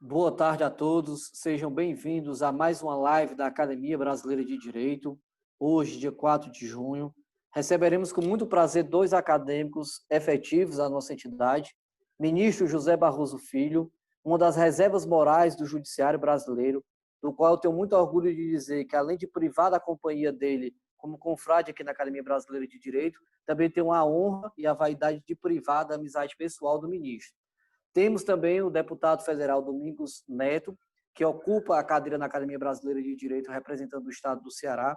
Boa tarde a todos, sejam bem-vindos a mais uma live da Academia Brasileira de Direito. Hoje, dia 4 de junho, receberemos com muito prazer dois acadêmicos efetivos da nossa entidade, ministro José Barroso Filho, uma das reservas morais do Judiciário brasileiro, do qual eu tenho muito orgulho de dizer que, além de privar da companhia dele como confrade aqui na Academia Brasileira de Direito, também tenho a honra e a vaidade de privar da amizade pessoal do ministro. Temos também o deputado federal Domingos Neto, que ocupa a cadeira na Academia Brasileira de Direito, representando o estado do Ceará.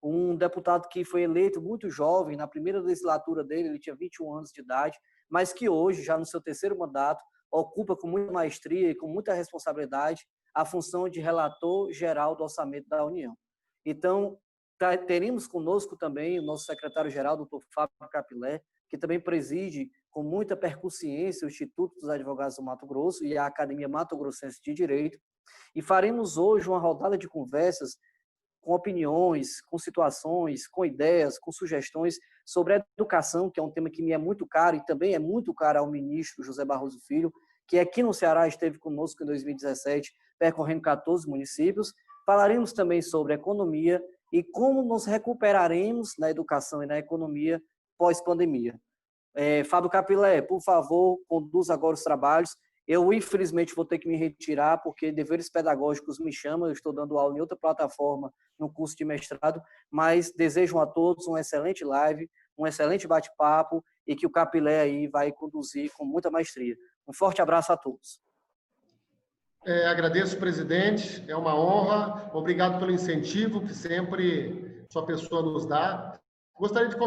Um deputado que foi eleito muito jovem, na primeira legislatura dele, ele tinha 21 anos de idade, mas que hoje, já no seu terceiro mandato, ocupa com muita maestria e com muita responsabilidade a função de relator geral do Orçamento da União. Então, teremos conosco também o nosso secretário-geral, doutor Fábio Capilé, que também preside com muita percussiência o Instituto dos Advogados do Mato Grosso e a Academia Mato Grossense de Direito, e faremos hoje uma rodada de conversas com opiniões, com situações, com ideias, com sugestões sobre a educação, que é um tema que me é muito caro e também é muito caro ao ministro José Barroso Filho, que aqui no Ceará esteve conosco em 2017, percorrendo 14 municípios. Falaremos também sobre economia e como nos recuperaremos na educação e na economia pós-pandemia. Fábio Capilé, por favor, conduza agora os trabalhos. Eu, infelizmente, vou ter que me retirar, porque deveres pedagógicos me chamam, eu estou dando aula em outra plataforma, no curso de mestrado, mas desejo a todos uma excelente live, um excelente bate-papo, e que o Capilé aí vai conduzir com muita maestria. Um forte abraço a todos. Agradeço, presidente, é uma honra, obrigado pelo incentivo que sempre sua pessoa nos dá. Gostaria de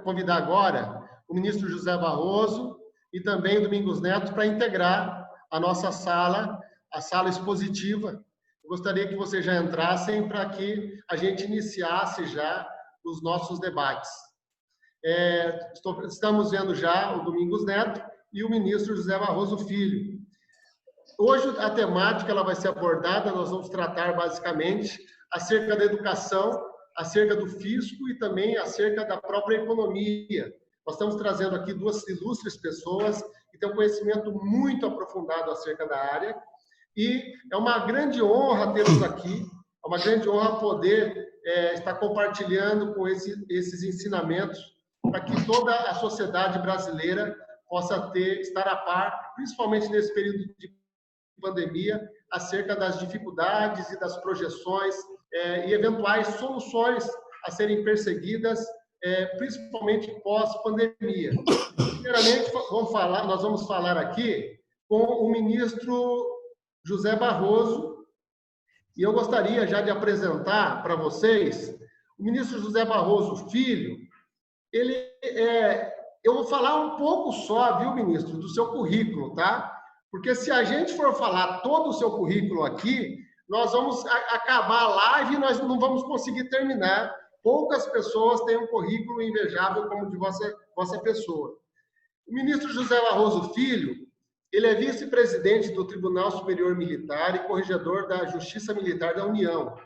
convidar agora o ministro José Barroso e também o Domingos Neto para integrar a nossa sala, a sala expositiva. Eu gostaria que vocês já entrassem para que a gente iniciasse já os nossos debates. Estamos vendo já o Domingos Neto e o ministro José Barroso Filho. Hoje a temática ela vai ser abordada, nós vamos tratar basicamente acerca da educação, acerca do fisco e também acerca da própria economia. Nós estamos trazendo aqui duas ilustres pessoas que têm um conhecimento muito aprofundado acerca da área e é uma grande honra tê-los aqui, é uma grande honra poder estar compartilhando com esses ensinamentos para que toda a sociedade brasileira possa estar a par, principalmente nesse período de pandemia, acerca das dificuldades e das projeções e eventuais soluções a serem perseguidas, principalmente pós-pandemia. Primeiramente, nós vamos falar aqui com o ministro José Barroso, e eu gostaria já de apresentar para vocês o ministro José Barroso Filho. Eu vou falar um pouco só, viu, ministro, do seu currículo, tá? Porque se a gente for falar todo o seu currículo aqui, nós vamos acabar a live e nós não vamos conseguir terminar. Poucas pessoas têm um currículo invejável como o de vossa pessoa. O ministro José Barroso Filho, ele é vice-presidente do Tribunal Superior Militar e corregedor da Justiça Militar da União,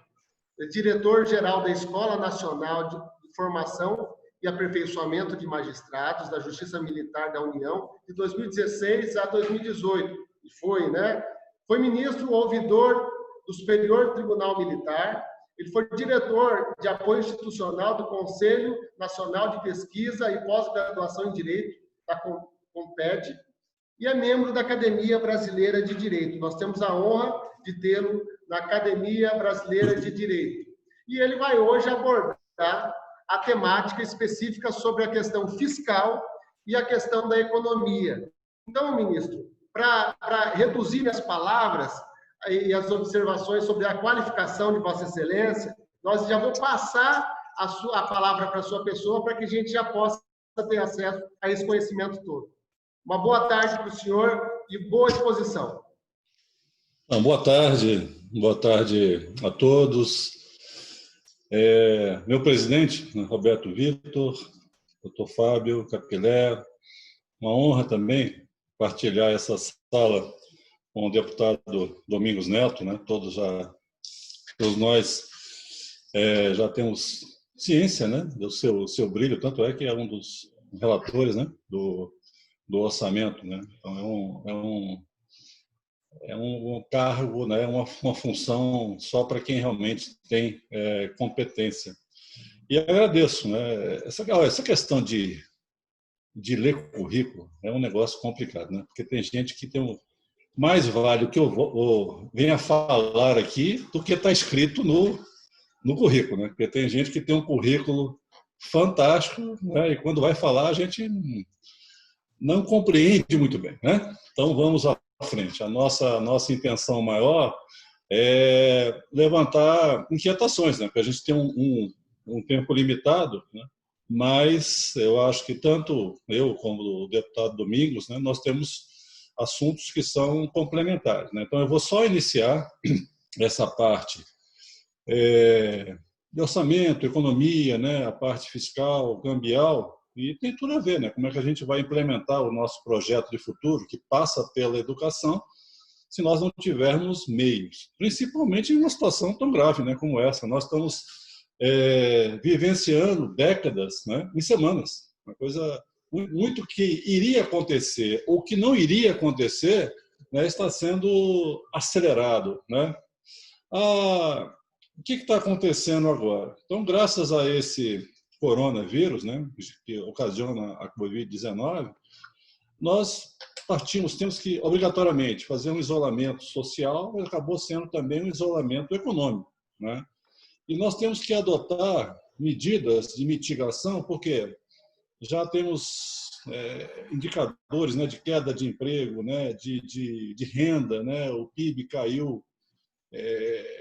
é diretor-geral da Escola Nacional de Formação e Aperfeiçoamento de Magistrados da Justiça Militar da União, de 2016 a 2018. E foi ministro ouvidor do Superior Tribunal Militar, ele foi diretor de apoio institucional do Conselho Nacional de Pesquisa e Pós-Graduação em Direito, da CONPED, e é membro da Academia Brasileira de Direito. Nós temos a honra de tê-lo na Academia Brasileira de Direito. E ele vai hoje abordar a temática específica sobre a questão fiscal e a questão da economia. Então, ministro, para reduzir as palavras e as observações sobre a qualificação de Vossa Excelência, nós já vou passar a palavra para a sua pessoa para que a gente já possa ter acesso a esse conhecimento todo. Uma boa tarde para o senhor e boa exposição. Boa tarde a todos. Meu presidente, Roberto Vitor, doutor Fábio Capilé, uma honra também partilhar essa sala com o deputado Domingos Neto, né? Todos nós já temos ciência, né, do seu brilho, tanto é que é um dos relatores, né, do orçamento, né? Então um cargo, né, uma função só para quem realmente tem competência. E agradeço, né? Essa questão de ler currículo é um negócio complicado, né? Porque tem gente que tem mais vale o que eu venha falar aqui do que está escrito no currículo, né? Porque tem gente que tem um currículo fantástico, né? E quando vai falar a gente não compreende muito bem, né? Então vamos à frente. A nossa intenção maior é levantar inquietações, né? Porque a gente tem um tempo limitado, né? Mas eu acho que tanto eu como o deputado Domingos, né, nós temos assuntos que são complementares, né? Então eu vou só iniciar essa parte de orçamento, economia, né, a parte fiscal, cambial, e tem tudo a ver, né? Como é que a gente vai implementar o nosso projeto de futuro, que passa pela educação, se nós não tivermos meios, principalmente em uma situação tão grave, né, como essa. Nós estamos vivenciando décadas, né, em semanas, uma coisa muito que iria acontecer ou que não iria acontecer, né, está sendo acelerado, né? O que está acontecendo agora? Então, graças a esse coronavírus, né, que ocasiona a Covid-19, nós temos que, obrigatoriamente, fazer um isolamento social, mas acabou sendo também um isolamento econômico, né? E nós temos que adotar medidas de mitigação, porque já temos indicadores, né, de queda de emprego, né, de renda, né? O PIB caiu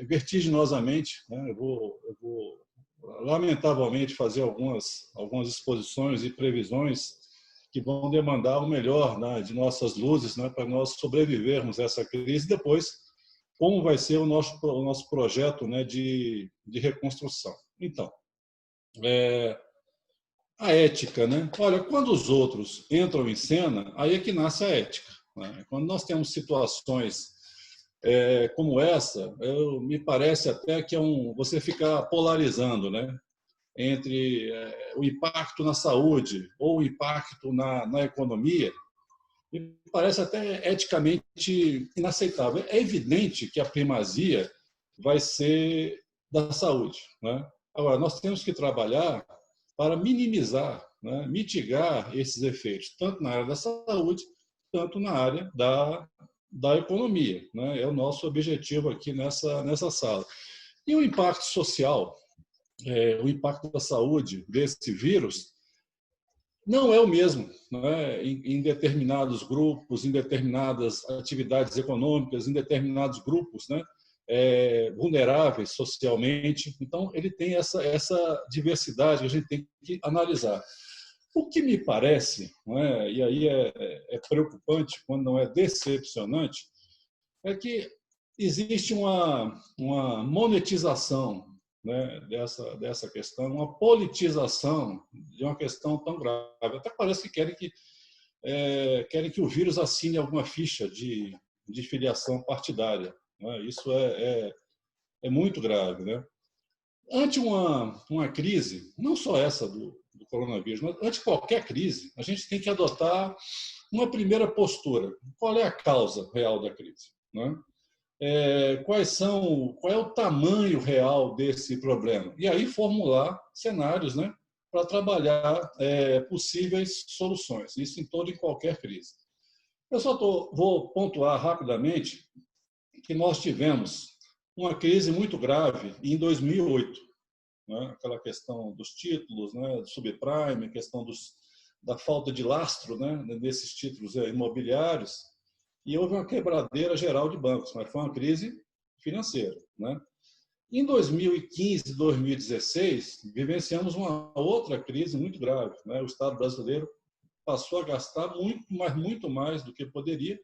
vertiginosamente, né? Eu vou lamentavelmente fazer algumas exposições e previsões que vão demandar o melhor, né, de nossas luzes, né, para nós sobrevivermos a essa crise. Depois, como vai ser o nosso projeto, né, de reconstrução. Então, a ética, né? Olha, quando os outros entram em cena, aí é que nasce a ética, né? Quando nós temos situações como essa, me parece até que você ficar polarizando, né, entre o impacto na saúde ou o impacto na economia, me parece até eticamente inaceitável. É evidente que a primazia vai ser da saúde, né? Agora, nós temos que trabalhar para minimizar, né, mitigar esses efeitos, tanto na área da saúde, tanto na área da economia, né? É o nosso objetivo aqui nessa sala. E o impacto social, o impacto da saúde desse vírus não é o mesmo, né, em determinados grupos, em determinadas atividades econômicas, em determinados grupos, né, vulneráveis socialmente. Então, ele tem essa diversidade que a gente tem que analisar. O que me parece, né, e aí é preocupante, quando não é decepcionante, é que existe uma monetização, né, dessa questão, uma politização de uma questão tão grave. Até parece que querem que o vírus assine alguma ficha de filiação partidária, né? Isso é muito grave, né? Ante uma crise, não só essa do coronavírus, mas ante qualquer crise, a gente tem que adotar uma primeira postura. Qual é a causa real da crise, né? Qual é o tamanho real desse problema? E aí formular cenários, né, para trabalhar possíveis soluções. Isso em toda e qualquer crise. Eu só vou pontuar rapidamente que nós tivemos uma crise muito grave em 2008, né? Aquela questão dos títulos, né, do subprime, a questão da falta de lastro, né, desses títulos imobiliários, e houve uma quebradeira geral de bancos, mas foi uma crise financeira, né? Em 2015 e 2016, vivenciamos uma outra crise muito grave, né? O Estado brasileiro passou a gastar muito, mas muito mais do que poderia.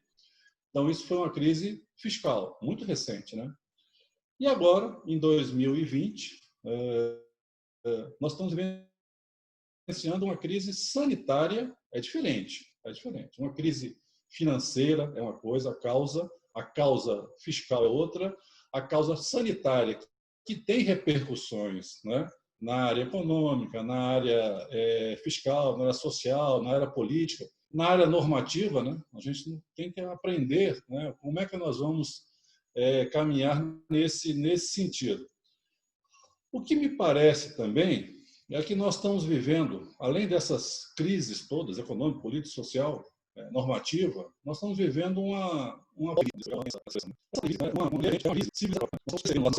Então, isso foi uma crise fiscal, muito recente, né? E agora, em 2020, nós estamos vivenciando uma crise sanitária, é diferente. Uma crise financeira é uma coisa, a causa fiscal é outra, a causa sanitária, que tem repercussões, né, na área econômica, na área fiscal, na área social, na área política, na área normativa, né, a gente tem que aprender, né, como é que nós vamos caminhar nesse sentido. O que me parece também é que nós estamos vivendo, além dessas crises todas, econômica, política, social, normativa, nós estamos vivendo uma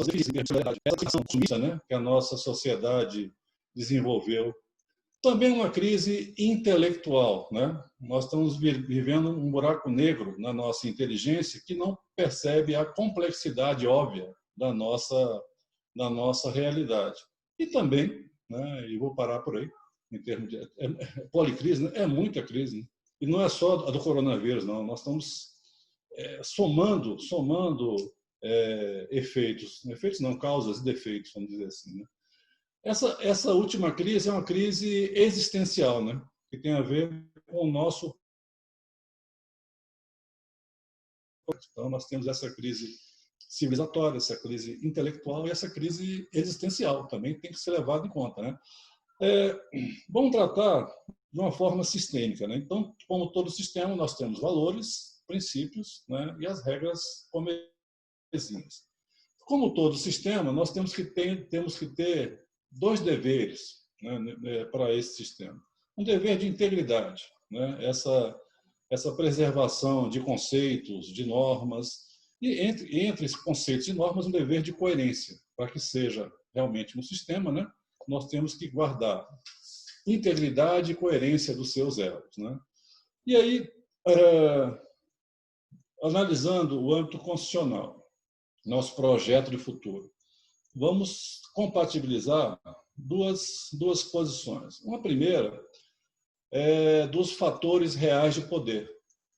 crise civilizatória, né, que a nossa sociedade desenvolveu. Também uma crise intelectual, né? Nós estamos vivendo um buraco negro na nossa inteligência que não percebe a complexidade óbvia da nossa realidade. E também, né, e vou parar por aí, em termos de policrise, né? É muita crise, né? E não é só a do coronavírus, não. Nós estamos somando efeitos não, causas e defeitos, vamos dizer assim, né? Essa última crise é uma crise existencial, né? Que tem a ver com o nosso... Então, nós temos essa crise civilizatória, essa crise intelectual e essa crise existencial também tem que ser levada em conta, né? Vamos tratar de uma forma sistêmica, né? Então, como todo sistema, nós temos valores, princípios, né? E as regras comezinhas. Como todo sistema, nós temos que ter dois deveres, né, para esse sistema. Um dever de integridade, né? Essa preservação de conceitos, de normas, e entre esses conceitos e normas, um dever de coerência, para que seja realmente um sistema, né? Nós temos que guardar integridade e coerência dos seus elos, né? E aí, analisando o âmbito constitucional, nosso projeto de futuro, vamos compatibilizar duas posições. Uma primeira é dos fatores reais de poder.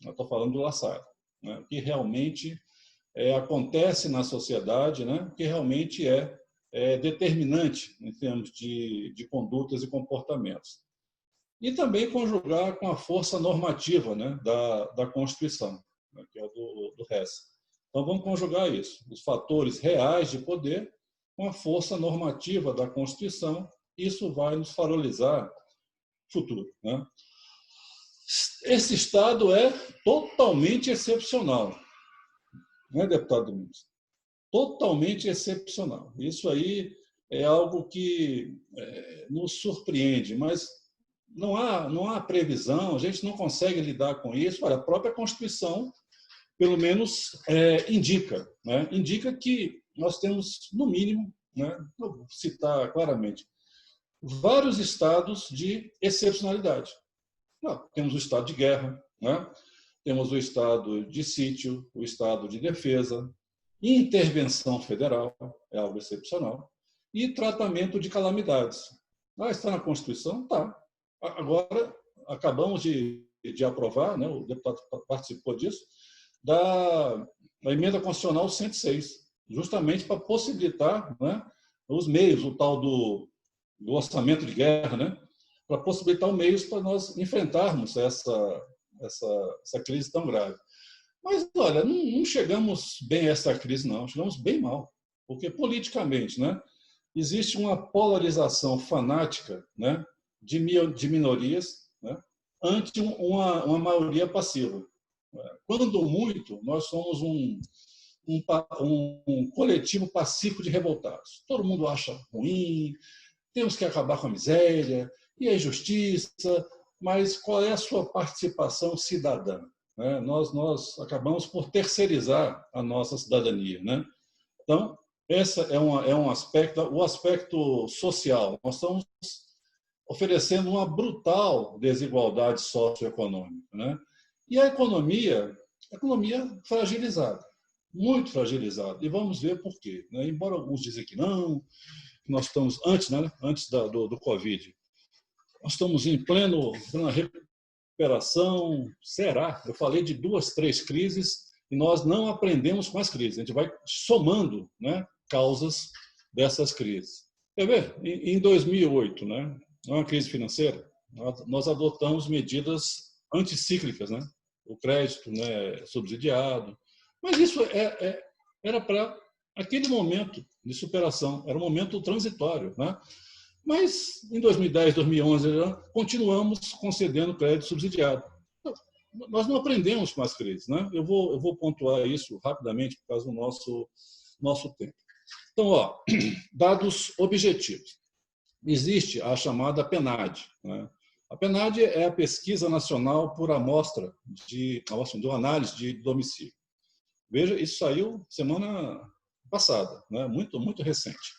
Eu estou falando do Lassalle, né? Que realmente acontece na sociedade, né? Que realmente é determinante em termos de condutas e comportamentos. E também conjugar com a força normativa, né? da Constituição, né? Que é do Hess. Então, vamos conjugar isso, os fatores reais de poder com a força normativa da Constituição. Isso vai nos farolizar o futuro, né? Esse Estado é totalmente excepcional, não é, deputado Domingos? Totalmente excepcional. Isso aí é algo que nos surpreende, mas não há previsão, a gente não consegue lidar com isso. Olha, a própria Constituição, pelo menos, indica, né? Indica que nós temos, no mínimo, né, vou citar claramente, vários estados de excepcionalidade. Temos o estado de guerra, né? Temos o estado de sítio, o estado de defesa, intervenção federal, é algo excepcional, e tratamento de calamidades. Está na Constituição? Está. Agora, acabamos de aprovar, né, o deputado participou disso, da emenda constitucional 106, justamente para possibilitar, né, os meios, o tal do orçamento de guerra, né, para possibilitar os meios para nós enfrentarmos essa crise tão grave. Mas, olha, não chegamos bem a essa crise, não. Chegamos bem mal. Porque, politicamente, né, existe uma polarização fanática, né, de minorias, né, ante uma maioria passiva. Quando muito, nós somos um coletivo pacífico de revoltados. Todo mundo acha ruim, temos que acabar com a miséria, e a injustiça, mas qual é a sua participação cidadã? Nós acabamos por terceirizar a nossa cidadania, né? Então, esse é um aspecto, o aspecto social. Nós estamos oferecendo uma brutal desigualdade socioeconômica, né? E a economia fragilizada, muito fragilizada. E vamos ver por quê, né? Embora alguns dizem que não, que nós estamos antes do Covid, nós estamos em plena recuperação. Será? Eu falei de 2, 3 crises e nós não aprendemos com as crises. A gente vai somando, né, causas dessas crises. Quer ver? Em 2008, né, uma crise financeira, nós adotamos medidas anticíclicas, né? O crédito, né, subsidiado. Mas isso era para aquele momento de superação, era um momento transitório, né? Mas, em 2010, 2011, continuamos concedendo crédito subsidiado. nós não aprendemos com as crises, né? Eu vou pontuar isso rapidamente por causa do nosso tempo. Então, ó, dados objetivos. Existe a chamada PNAD, né? A PNAD é a Pesquisa Nacional por Amostra de Análise de Domicílio. Veja, isso saiu semana passada, né? Muito recente.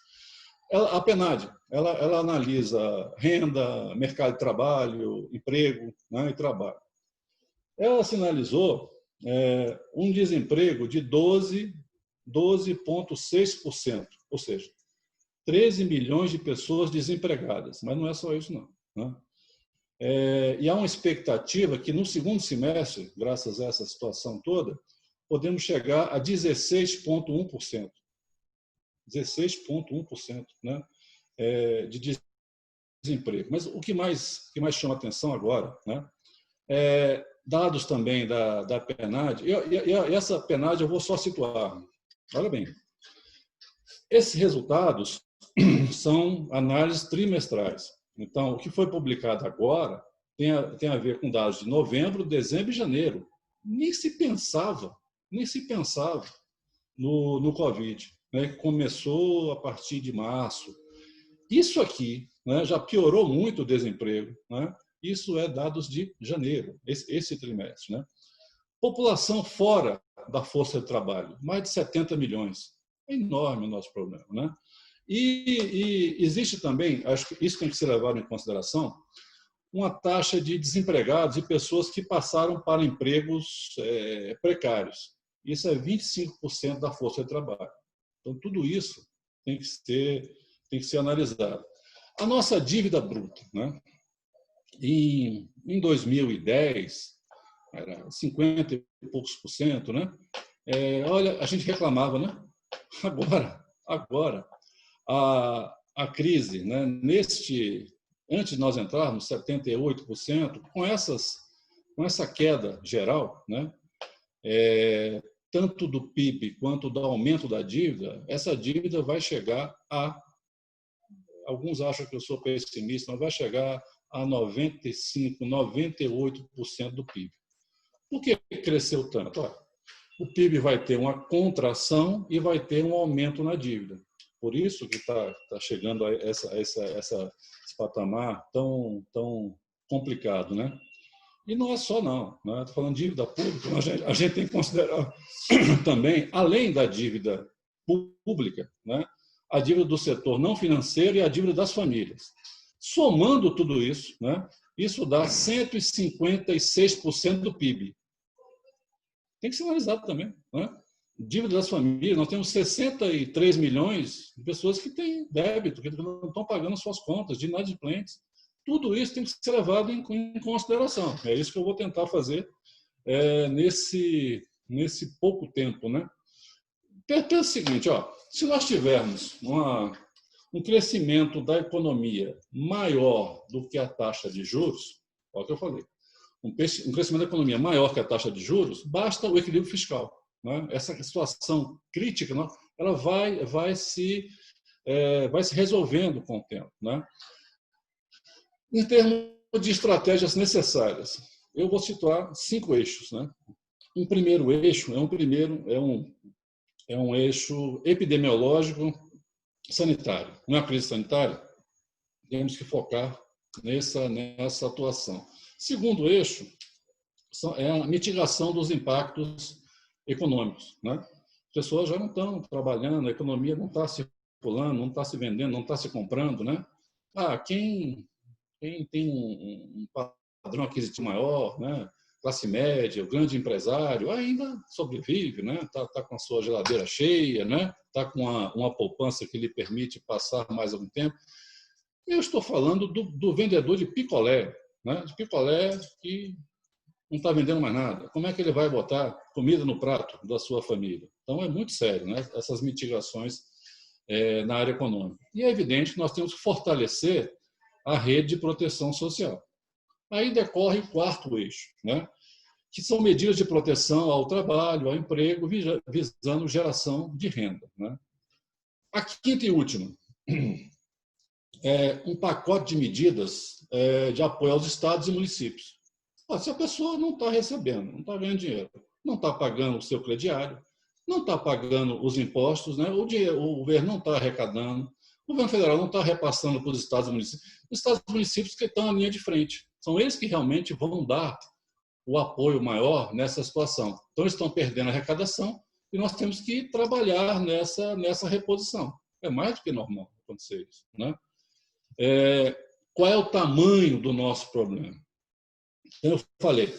A PNAD, ela analisa renda, mercado de trabalho, emprego, né, e trabalho. Ela sinalizou um desemprego de 12,6%, ou seja, 13 milhões de pessoas desempregadas. Mas não é só isso, não, né? E há uma expectativa que no segundo semestre, graças a essa situação toda, podemos chegar a 16,1%. 16,1%, né, de desemprego. Mas o que mais chama atenção agora, né, dados também da PNAD, e essa PNAD eu vou só situar. Olha bem, esses resultados são análises trimestrais. Então, o que foi publicado agora tem a ver com dados de novembro, dezembro e janeiro. Nem se pensava no Covid, né, que começou a partir de março. Isso aqui, né, já piorou muito o desemprego, né? Isso é dados de janeiro, esse trimestre, né? População fora da força de trabalho, mais de 70 milhões. É enorme o nosso problema, né? E existe também, acho que isso tem que ser levado em consideração, uma taxa de desempregados e pessoas que passaram para empregos precários. Isso é 25% da força de trabalho. Então, tudo isso tem que ser analisado. A nossa dívida bruta, né? Em 2010, era 50 e poucos por cento, né? Olha, a gente reclamava, né? Agora a crise, né? Antes de nós entrarmos, 78%, com essa queda geral, né? Tanto do PIB quanto do aumento da dívida, essa dívida vai chegar alguns acham que eu sou pessimista, mas vai chegar a 95%, 98% do PIB. Por que cresceu tanto? Olha, o PIB vai ter uma contração e vai ter um aumento na dívida. Por isso que está chegando a esse patamar tão complicado, né? E não é só, não. Estou falando de dívida pública, mas a gente tem que considerar também, além da dívida pública, né, a dívida do setor não financeiro e a dívida das famílias. Somando tudo isso, né, isso dá 156% do PIB. Tem que ser analisado também, né? Dívida das famílias, nós temos 63 milhões de pessoas que têm débito, que não estão pagando suas contas, de inadimplentes. Tudo isso tem que ser levado em consideração. É isso que eu vou tentar fazer nesse pouco tempo, né? Pensa o seguinte, ó, se nós tivermos um crescimento da economia maior do que a taxa de juros, olha o que eu falei, um crescimento da economia maior que a taxa de juros, basta o equilíbrio fiscal, né? Essa situação crítica, né, ela vai se resolvendo com o tempo, né? Em termos de estratégias necessárias, eu vou situar 5 eixos, né? Um primeiro eixo é um eixo epidemiológico sanitário. Não é crise sanitária? Temos que focar nessa atuação. Segundo eixo é a mitigação dos impactos econômicos, né? As pessoas já não estão trabalhando, a economia não está circulando, não está se vendendo, não está se comprando, né? Quem tem um padrão aquisitivo maior, né? Classe média, o grande empresário, ainda sobrevive, né? Tá com a sua geladeira cheia, né? Tá com uma poupança que lhe permite passar mais algum tempo. Eu estou falando do vendedor de picolé, né? De picolé que não está vendendo mais nada. Como é que ele vai botar comida no prato da sua família? Então, é muito sério, né? Essas mitigações na área econômica. E é evidente que nós temos que fortalecer a rede de proteção social. Aí decorre o quarto eixo, né? Que são medidas de proteção ao trabalho, ao emprego, visando geração de renda, né? A quinta e última é um pacote de medidas de apoio aos estados e municípios. Se a pessoa não está recebendo, não está ganhando dinheiro, não está pagando o seu crediário, não está pagando os impostos, né? O governo não está arrecadando, o governo federal não está repassando para os estados e municípios. Os estados e municípios que estão na linha de frente. São eles que realmente vão dar o apoio maior nessa situação. Então, eles estão perdendo a arrecadação e nós temos que trabalhar nessa reposição. É mais do que normal acontecer isso, né? Qual é o tamanho do nosso problema? Eu falei,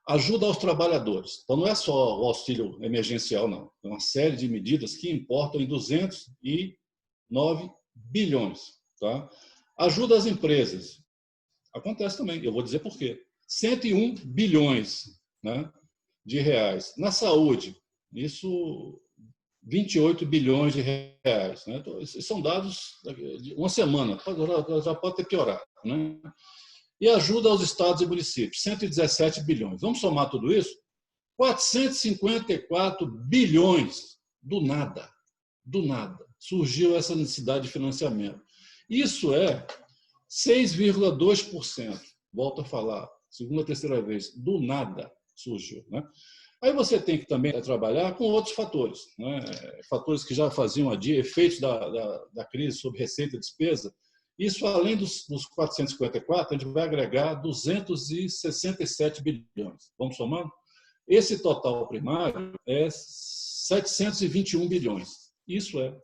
ajuda aos trabalhadores. Então, não é só o auxílio emergencial, não. É uma série de medidas que importam em 209 bilhões. Tá? Ajuda as empresas. Acontece também, eu vou dizer por quê. 101 bilhões, né, de reais. Na saúde, isso 28 bilhões de reais. Né? Então, são dados de uma semana, já pode ter piorado. Né? E ajuda aos estados e municípios, 117 bilhões. Vamos somar tudo isso? 454 bilhões do nada. Do nada. Surgiu essa necessidade de financiamento. Isso é 6,2%. Volto a falar, segunda, terceira vez, do nada surgiu. Né? Aí você tem que também trabalhar com outros fatores. Né? Fatores que já faziam efeitos da crise sobre receita e despesa. Isso, além dos 454, a gente vai agregar 267 bilhões. Vamos somando? Esse total primário é 721 bilhões. Isso é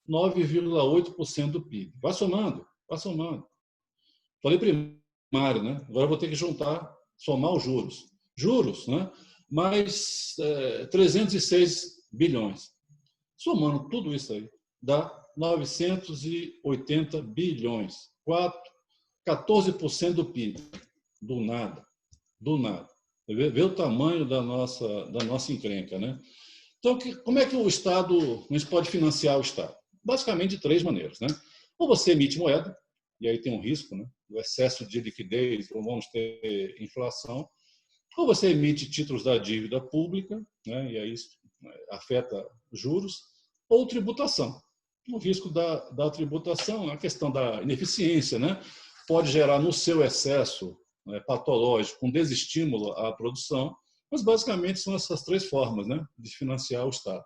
9,8% do PIB. Vai somando, vai somando. Falei primário, né? Agora eu vou ter que somar os juros. Juros, né? Mais 306 bilhões. Somando tudo isso aí, dá 980 bilhões, 14% do PIB, do nada, do nada. Vê o tamanho da nossa encrenca, né? Então, como é que o Estado, a gente pode financiar o Estado? Basicamente de três maneiras, né? Ou você emite moeda, e aí tem um risco, né? O excesso de liquidez, ou vamos ter inflação, ou você emite títulos da dívida pública, né? E aí isso afeta juros, ou tributação. O risco da tributação, a questão da ineficiência, né? Pode gerar no seu excesso patológico um desestímulo à produção, mas basicamente são essas três formas, né, de financiar o Estado.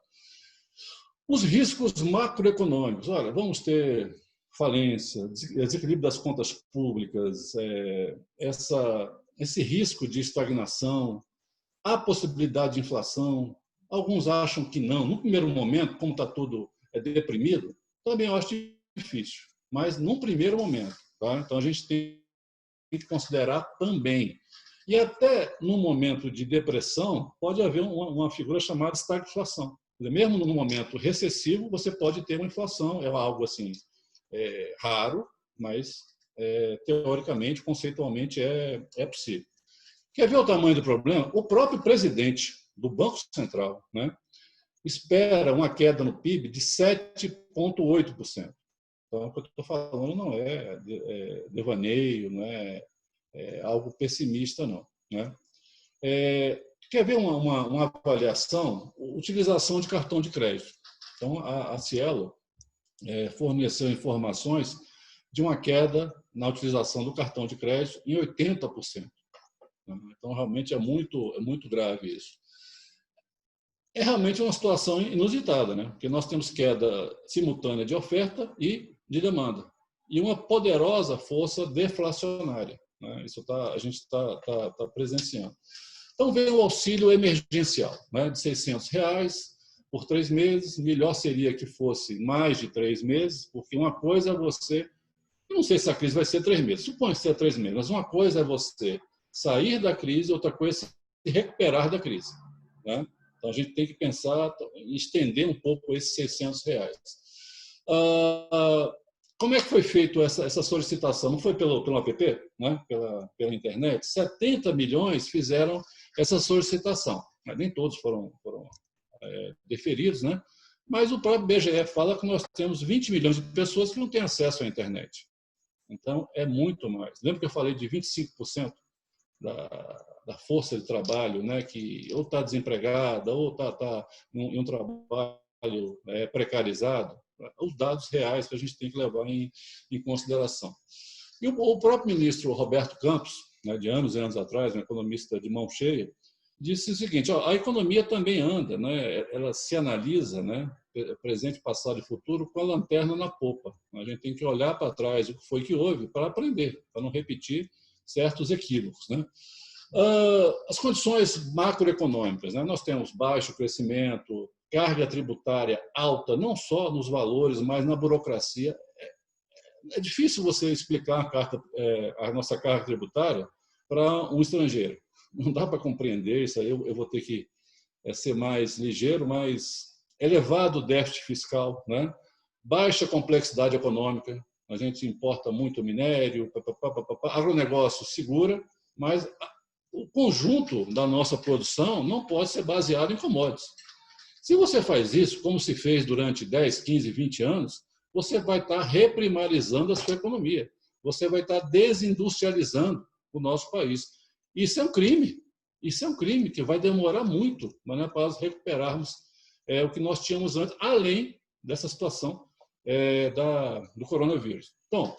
Os riscos macroeconômicos, olha, vamos ter falência, desequilíbrio das contas públicas, esse risco de estagnação, a possibilidade de inflação. Alguns acham que não. No primeiro momento, como está tudo deprimido, também eu acho difícil, mas num primeiro momento. Tá? Então, a gente tem que considerar também. E até no momento de depressão, pode haver uma figura chamada estagflação. Mesmo no momento recessivo, você pode ter uma inflação, é algo assim raro, mas teoricamente, conceitualmente, é possível. Quer ver o tamanho do problema? O próprio presidente do Banco Central, né, espera uma queda no PIB de 7,8%. Então, o que eu estou falando não é devaneio, não é algo pessimista, não. Né? Quer ver uma avaliação? Utilização de cartão de crédito. Então, a Cielo forneceu informações de uma queda na utilização do cartão de crédito em 80%. Então, realmente é muito grave isso. É realmente uma situação inusitada, né? Porque nós temos queda simultânea de oferta e de demanda. E uma poderosa força deflacionária. Né? Isso a gente está presenciando. Então, veio o auxílio emergencial, né? De R$600 por 3 meses. Melhor seria que fosse mais de 3 meses, porque uma coisa é você... Eu não sei se a crise vai ser 3 meses. Suponho que seja 3 meses. Mas uma coisa é você sair da crise, outra coisa é se recuperar da crise. Né? Então, a gente tem que pensar em estender um pouco esses R$600. Como é que foi feita essa solicitação? Não foi pelo app, né? pela internet? 70 milhões fizeram essa solicitação. Mas nem todos foram deferidos, né? Mas o próprio BGE fala que nós temos 20 milhões de pessoas que não têm acesso à internet. Então, é muito mais. Lembra que eu falei de 25% da força de trabalho, né, que ou está desempregada ou está em um trabalho precarizado? Os dados reais que a gente tem que levar em consideração. E o próprio ministro Roberto Campos, né, de anos e anos atrás, um economista de mão cheia, disse o seguinte: ó, a economia também anda, né? Ela se analisa, né? Presente, passado e futuro, com a lanterna na popa. A gente tem que olhar para trás o que foi que houve para aprender, para não repetir certos equívocos, né? As condições macroeconômicas, né? Nós temos baixo crescimento, carga tributária alta, não só nos valores, mas na burocracia. É difícil você explicar a nossa carga tributária para um estrangeiro. Não dá para compreender isso aí. Eu vou ter que ser mais ligeiro, mais elevado déficit fiscal, né? Baixa complexidade econômica. A gente importa muito minério, agronegócio segura, mas o conjunto da nossa produção não pode ser baseado em commodities. Se você faz isso, como se fez durante 10, 15, 20 anos, você vai estar reprimarizando a sua economia. Você vai estar desindustrializando o nosso país. Isso é um crime. Isso é um crime que vai demorar muito, né, para nós recuperarmos o que nós tínhamos antes, além dessa situação do coronavírus. Então,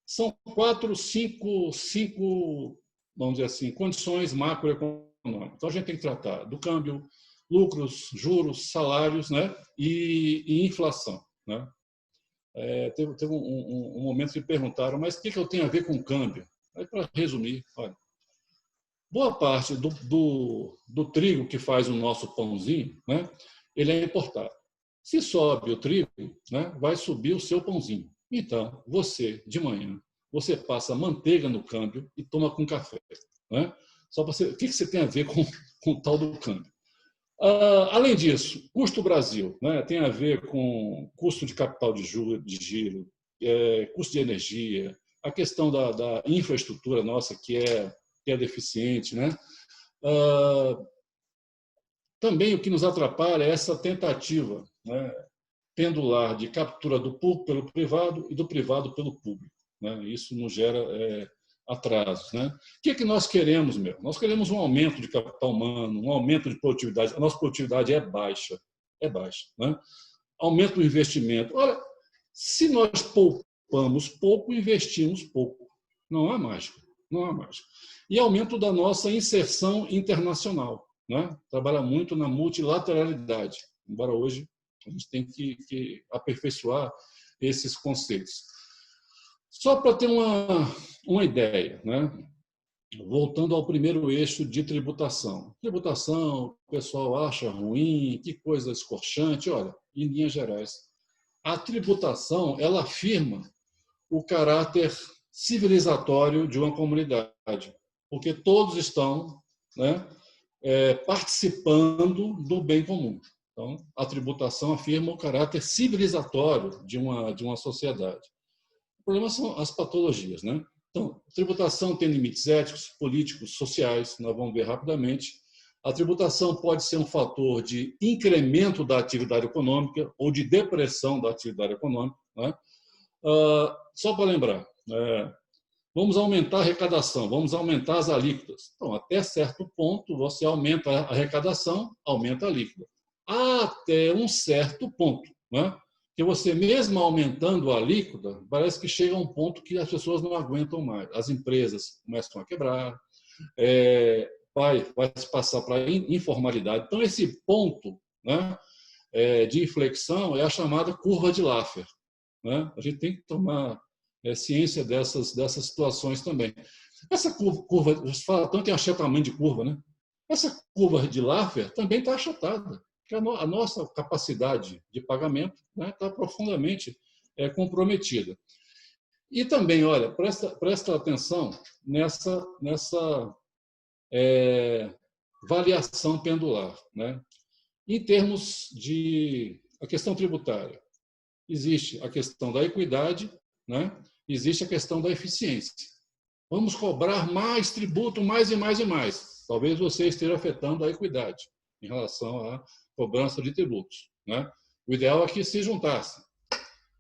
são 4, 5, vamos dizer assim, condições macroeconômicas. Então, a gente tem que tratar do câmbio, lucros, juros, salários, né, e inflação, né? Teve um momento que perguntaram, mas o que eu tenho a ver com câmbio? Aí, para resumir, olha, boa parte do trigo que faz o nosso pãozinho, né, ele é importado. Se sobe o trigo, né, vai subir o seu pãozinho. Então, você, de manhã, você passa manteiga no câmbio e toma com café. Né? Só para você, o que você tem a ver com o tal do câmbio? Além disso, custo Brasil, né, tem a ver com custo de capital de giro, custo de energia, a questão da infraestrutura nossa, que é deficiente. Né? Também o que nos atrapalha é essa tentativa, né, pendular de captura do público pelo privado e do privado pelo público. Né? Isso nos gera atrasos. Né? O que é que nós queremos, meu? Nós queremos um aumento de capital humano, um aumento de produtividade. A nossa produtividade é baixa. Né? Aumento do investimento. Ora, se nós poupamos pouco, investimos pouco. Não há mágica. Não há mágica. E aumento da nossa inserção internacional. Né? Trabalha muito na multilateralidade, embora hoje a gente tem que aperfeiçoar esses conceitos. Só para ter uma ideia, né? Voltando ao primeiro eixo de tributação. Tributação, o pessoal acha ruim, que coisa escorchante. Olha, em linhas gerais, a tributação ela afirma o caráter civilizatório de uma comunidade, porque todos estão, né, participando do bem comum. Então, a tributação afirma o caráter civilizatório de uma sociedade. O problema são as patologias, né? Então, a tributação tem limites éticos, políticos, sociais, nós vamos ver rapidamente. A tributação pode ser um fator de incremento da atividade econômica ou de depressão da atividade econômica. Né? Só para lembrar, vamos aumentar a arrecadação, vamos aumentar as alíquotas. Então, até certo ponto, você aumenta a arrecadação, aumenta a alíquota. Até um certo ponto, né? Que você, mesmo aumentando a alíquota, parece que chega a um ponto que as pessoas não aguentam mais. As empresas começam a quebrar, vai se passar para a informalidade. Então, esse ponto, né, de inflexão é a chamada curva de Laffer. Né? A gente tem que tomar ciência dessas situações também. Essa curva, você fala tanto em achatamento de curva, né? Essa curva de Laffer também está achatada, porque a nossa capacidade de pagamento, né, está profundamente comprometida. E também, olha, presta atenção nessa variação pendular. Né? Em termos de a questão tributária, existe a questão da equidade, né? Existe a questão da eficiência. Vamos cobrar mais tributo, mais e mais e mais. Talvez você esteja afetando a equidade em relação à cobrança de tributos. Né? O ideal é que se juntassem.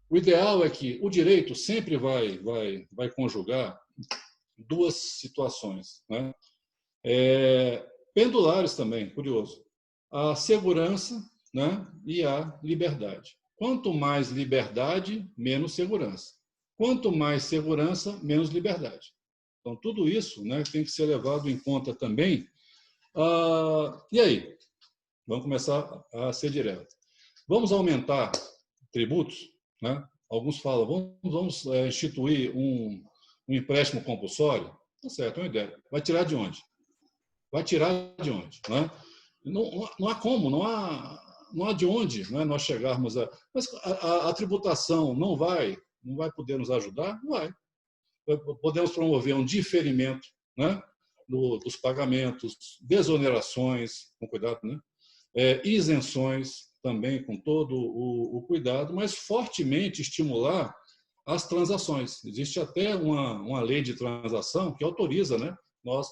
O ideal é que o direito sempre vai conjugar duas situações. Né? Pendulares também, curioso. A segurança, né, e a liberdade. Quanto mais liberdade, menos segurança. Quanto mais segurança, menos liberdade. Então, tudo isso, né, tem que ser levado em conta também. E aí? Vamos começar a ser direto. Vamos aumentar tributos? Né? Alguns falam, vamos instituir um empréstimo compulsório? Tá certo, é uma ideia. Vai tirar de onde? Vai tirar de onde? Né? Não há como, não há de onde, né, nós chegarmos a... Mas a tributação não vai poder nos ajudar? Não vai. Podemos promover um diferimento, né, dos pagamentos, desonerações, com cuidado, né? Isenções também, com todo o cuidado, mas fortemente estimular as transações. Existe até uma lei de transação que autoriza, né, nós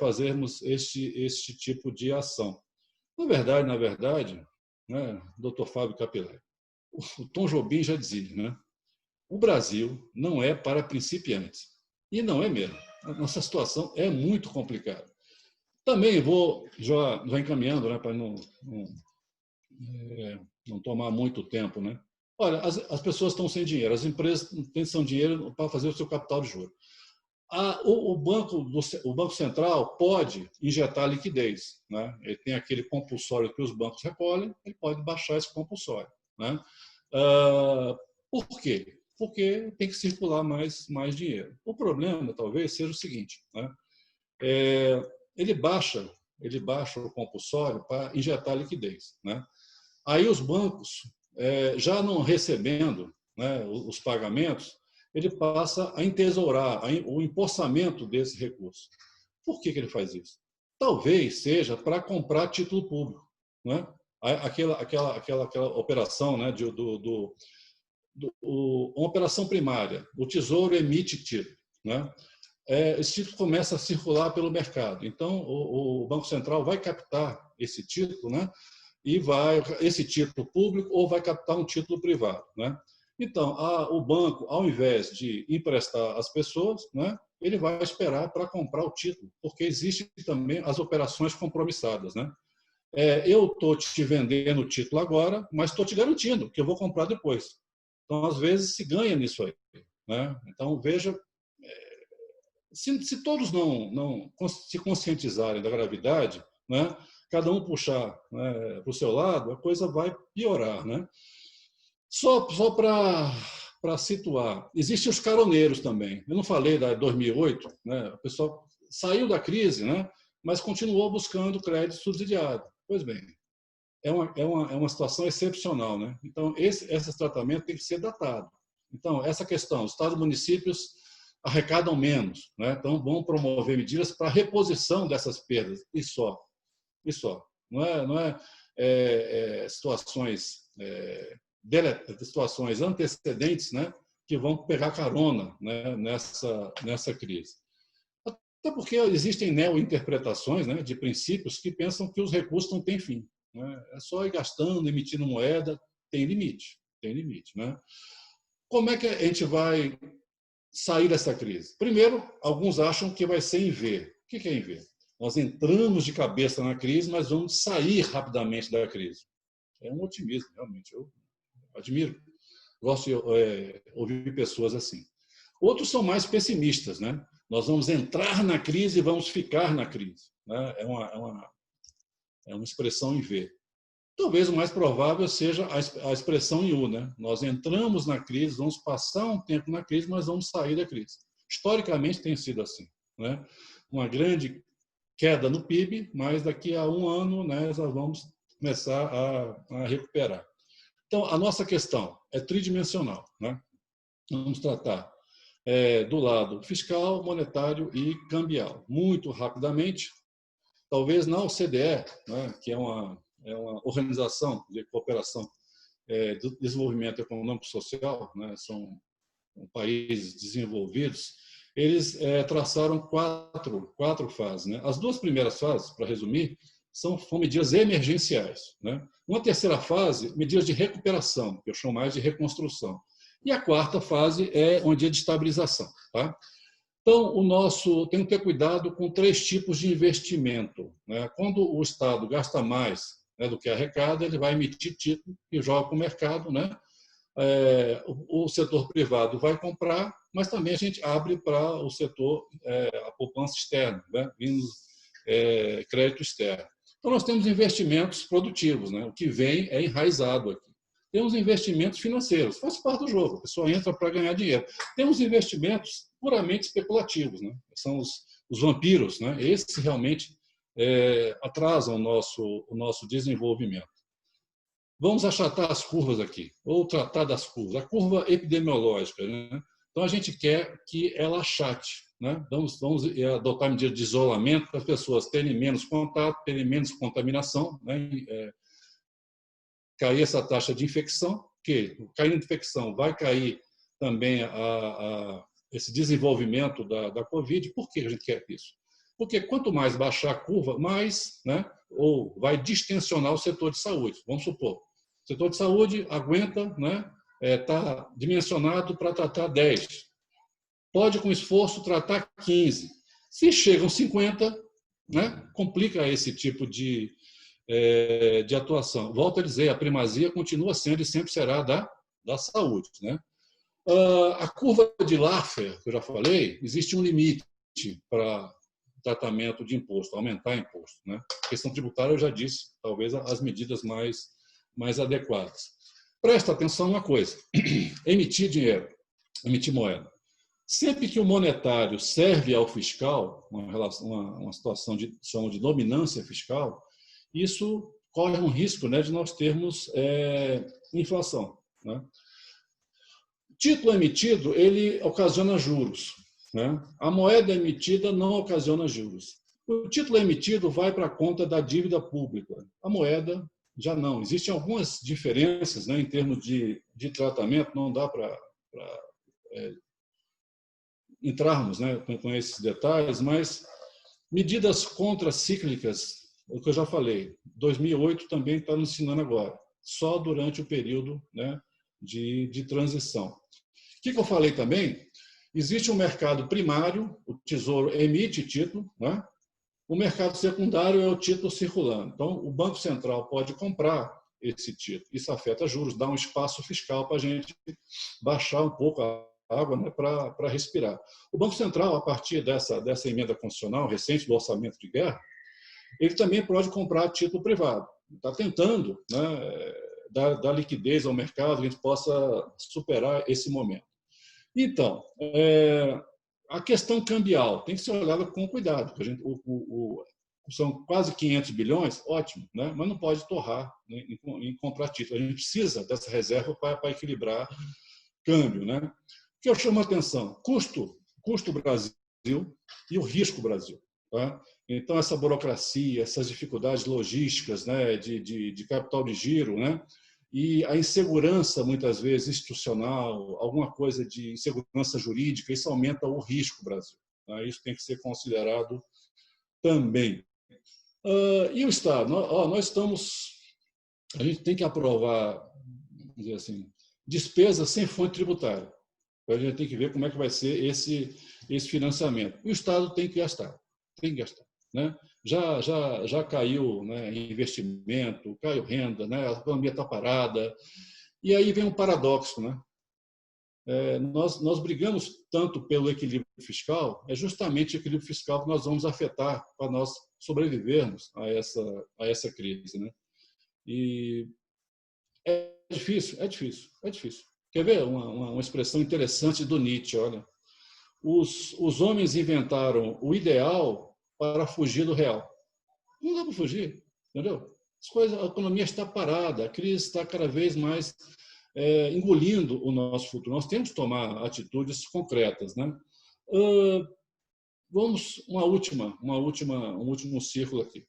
fazermos este tipo de ação. Na verdade, né, Dr. Fábio Capilé, o Tom Jobim já dizia, né, o Brasil não é para principiantes. E não é mesmo. A nossa situação é muito complicada. Também vou já encaminhando, né, para não tomar muito tempo. Né? Olha, as pessoas estão sem dinheiro, as empresas têm sem dinheiro para fazer o seu capital de juros. O Banco Central pode injetar liquidez. Né? Ele tem aquele compulsório que os bancos recolhem, ele pode baixar esse compulsório. Né? Por quê? Porque tem que circular mais dinheiro. O problema, talvez, seja o seguinte, né? Ele baixa o compulsório para injetar liquidez. Né? Aí os bancos, já não recebendo, né, os pagamentos, ele passa a entesourar o empossamento desse recurso. Por que ele faz isso? Talvez seja para comprar título público. Né? Aquela operação, né, uma operação primária. O Tesouro emite título. Né? Esse título começa a circular pelo mercado. Então, o Banco Central vai captar esse título, né? E esse título público ou vai captar um título privado. Né? Então, o banco, ao invés de emprestar às pessoas, né, ele vai esperar para comprar o título, porque existem também as operações compromissadas. Né? Eu estou te vendendo o título agora, mas estou te garantindo que eu vou comprar depois. Então, às vezes, se ganha nisso aí. Né? Então, veja, se todos não se conscientizarem da gravidade, né, cada um puxar, né, para o seu lado, a coisa vai piorar. Né? Só para situar, existem os caroneiros também. Eu não falei da 2008, né? O pessoal saiu da crise, né? Mas continuou buscando crédito subsidiado. Pois bem, é uma situação excepcional. Né? Então, esse tratamento tem que ser datado. Então, essa questão, os estados e municípios arrecadam menos, né? Então vão promover medidas para reposição dessas perdas, e só. Não é situações antecedentes, né, que vão pegar carona, né, nessa crise. Até porque existem neo-interpretações, né, de princípios que pensam que os recursos não têm fim. Né? É só ir gastando, emitindo moeda, tem limite. Né? Como é que a gente vai sair dessa crise? Primeiro, alguns acham que vai ser em V. O que é em V? Nós entramos de cabeça na crise, mas vamos sair rapidamente da crise. É um otimismo, realmente. Eu admiro. Gosto de ouvir pessoas assim. Outros são mais pessimistas. Né? Nós vamos entrar na crise e vamos ficar na crise. Né? É uma expressão em V. Talvez o mais provável seja a expressão em U. Né? Nós entramos na crise, vamos passar um tempo na crise, mas vamos sair da crise. Historicamente tem sido assim. Né? Uma grande queda no PIB, mas daqui a um ano, né, nós vamos começar a recuperar. Então, a nossa questão é tridimensional. Né? Vamos tratar do lado fiscal, monetário e cambial. Muito rapidamente, talvez na OCDE, né, que é uma organização de cooperação do desenvolvimento econômico e social, né, são países desenvolvidos, eles traçaram quatro fases. Né? As duas primeiras fases, para resumir, são medidas emergenciais. Né? Uma terceira fase, medidas de recuperação, que eu chamo mais de reconstrução. E a quarta fase é uma de estabilização. Tá? Então, tem que ter cuidado com 3 tipos de investimento. Né? Quando o Estado gasta mais, né, do que arrecada, ele vai emitir título e joga para o mercado. Né? O setor privado vai comprar, mas também a gente abre para o setor, a poupança externa, né? Vindo crédito externo. Então, nós temos investimentos produtivos, né? O que vem é enraizado aqui. Temos investimentos financeiros, faz parte do jogo, a pessoa entra para ganhar dinheiro. Temos investimentos puramente especulativos, né? São os vampiros, né? Esses realmente atrasam o nosso desenvolvimento. Vamos achatar as curvas aqui, ou tratar das curvas. A curva epidemiológica, né? Então, a gente quer que ela achate, né? Vamos adotar medidas de isolamento para as pessoas terem menos contato, terem menos contaminação, né? Cair essa taxa de infecção, que caindo a infecção vai cair também esse desenvolvimento da Covid. Por que a gente quer isso? Porque quanto mais baixar a curva, mais, né, ou vai distensionar o setor de saúde. Vamos supor, o setor de saúde aguenta, né, está dimensionado para tratar 10. Pode, com esforço, tratar 15. Se chegam 50, né, complica esse tipo de atuação. Volto a dizer, a primazia continua sendo e sempre será da saúde, né? A curva de Laffer, que eu já falei, existe um limite para tratamento de imposto, aumentar imposto, né? A questão tributária, eu já disse, talvez as medidas mais adequadas. Presta atenção uma coisa, emitir dinheiro, emitir moeda. Sempre que o monetário serve ao fiscal, uma situação chamamos de dominância fiscal, isso corre um risco, né, de nós termos inflação, né? Título emitido, ele ocasiona juros, né? A moeda emitida não ocasiona juros. O título emitido vai para a conta da dívida pública. A moeda já não. Existem algumas diferenças, né, em termos de tratamento, não dá para entrarmos, né, com esses detalhes, mas medidas contracíclicas, o que eu já falei, 2008 também está nos ensinando agora, só durante o período, né, de transição. O que eu falei também? Existe um mercado primário, o Tesouro emite título, né? O mercado secundário é o título circulando. Então, o Banco Central pode comprar esse título. Isso afeta juros, dá um espaço fiscal para a gente baixar um pouco a água, né, para respirar. O Banco Central, a partir dessa emenda constitucional recente do orçamento de guerra, ele também pode comprar título privado. Está tentando, né, dar liquidez ao mercado, que a gente possa superar esse momento. Então, a questão cambial tem que ser olhada com cuidado. Porque são quase 500 bilhões, ótimo, né? Mas não pode torrar, né, em comprar título. A gente precisa dessa reserva para equilibrar câmbio, né? O que eu chamo a atenção? Custo Brasil e o risco Brasil. Tá? Então, essa burocracia, essas dificuldades logísticas, né, de capital de giro, né, e a insegurança, muitas vezes, institucional, alguma coisa de insegurança jurídica, isso aumenta o risco Brasil. Tá? Isso tem que ser considerado também. E o Estado? A gente tem que aprovar, vamos dizer assim, despesas sem fonte tributária. A gente tem que ver como é que vai ser esse financiamento. E o Estado tem que gastar. Né? Já caiu, né, investimento, caiu renda, né? A economia está parada. E aí vem um paradoxo. Né? Nós brigamos tanto pelo equilíbrio fiscal, é justamente o equilíbrio fiscal que nós vamos afetar para nós sobrevivermos a essa crise. Né? E é difícil. Quer ver uma expressão interessante do Nietzsche? Olha, os homens inventaram o ideal para fugir do real. Não dá para fugir, entendeu? A economia está parada, a crise está cada vez mais engolindo o nosso futuro. Nós temos que tomar atitudes concretas, né? Vamos um último círculo aqui.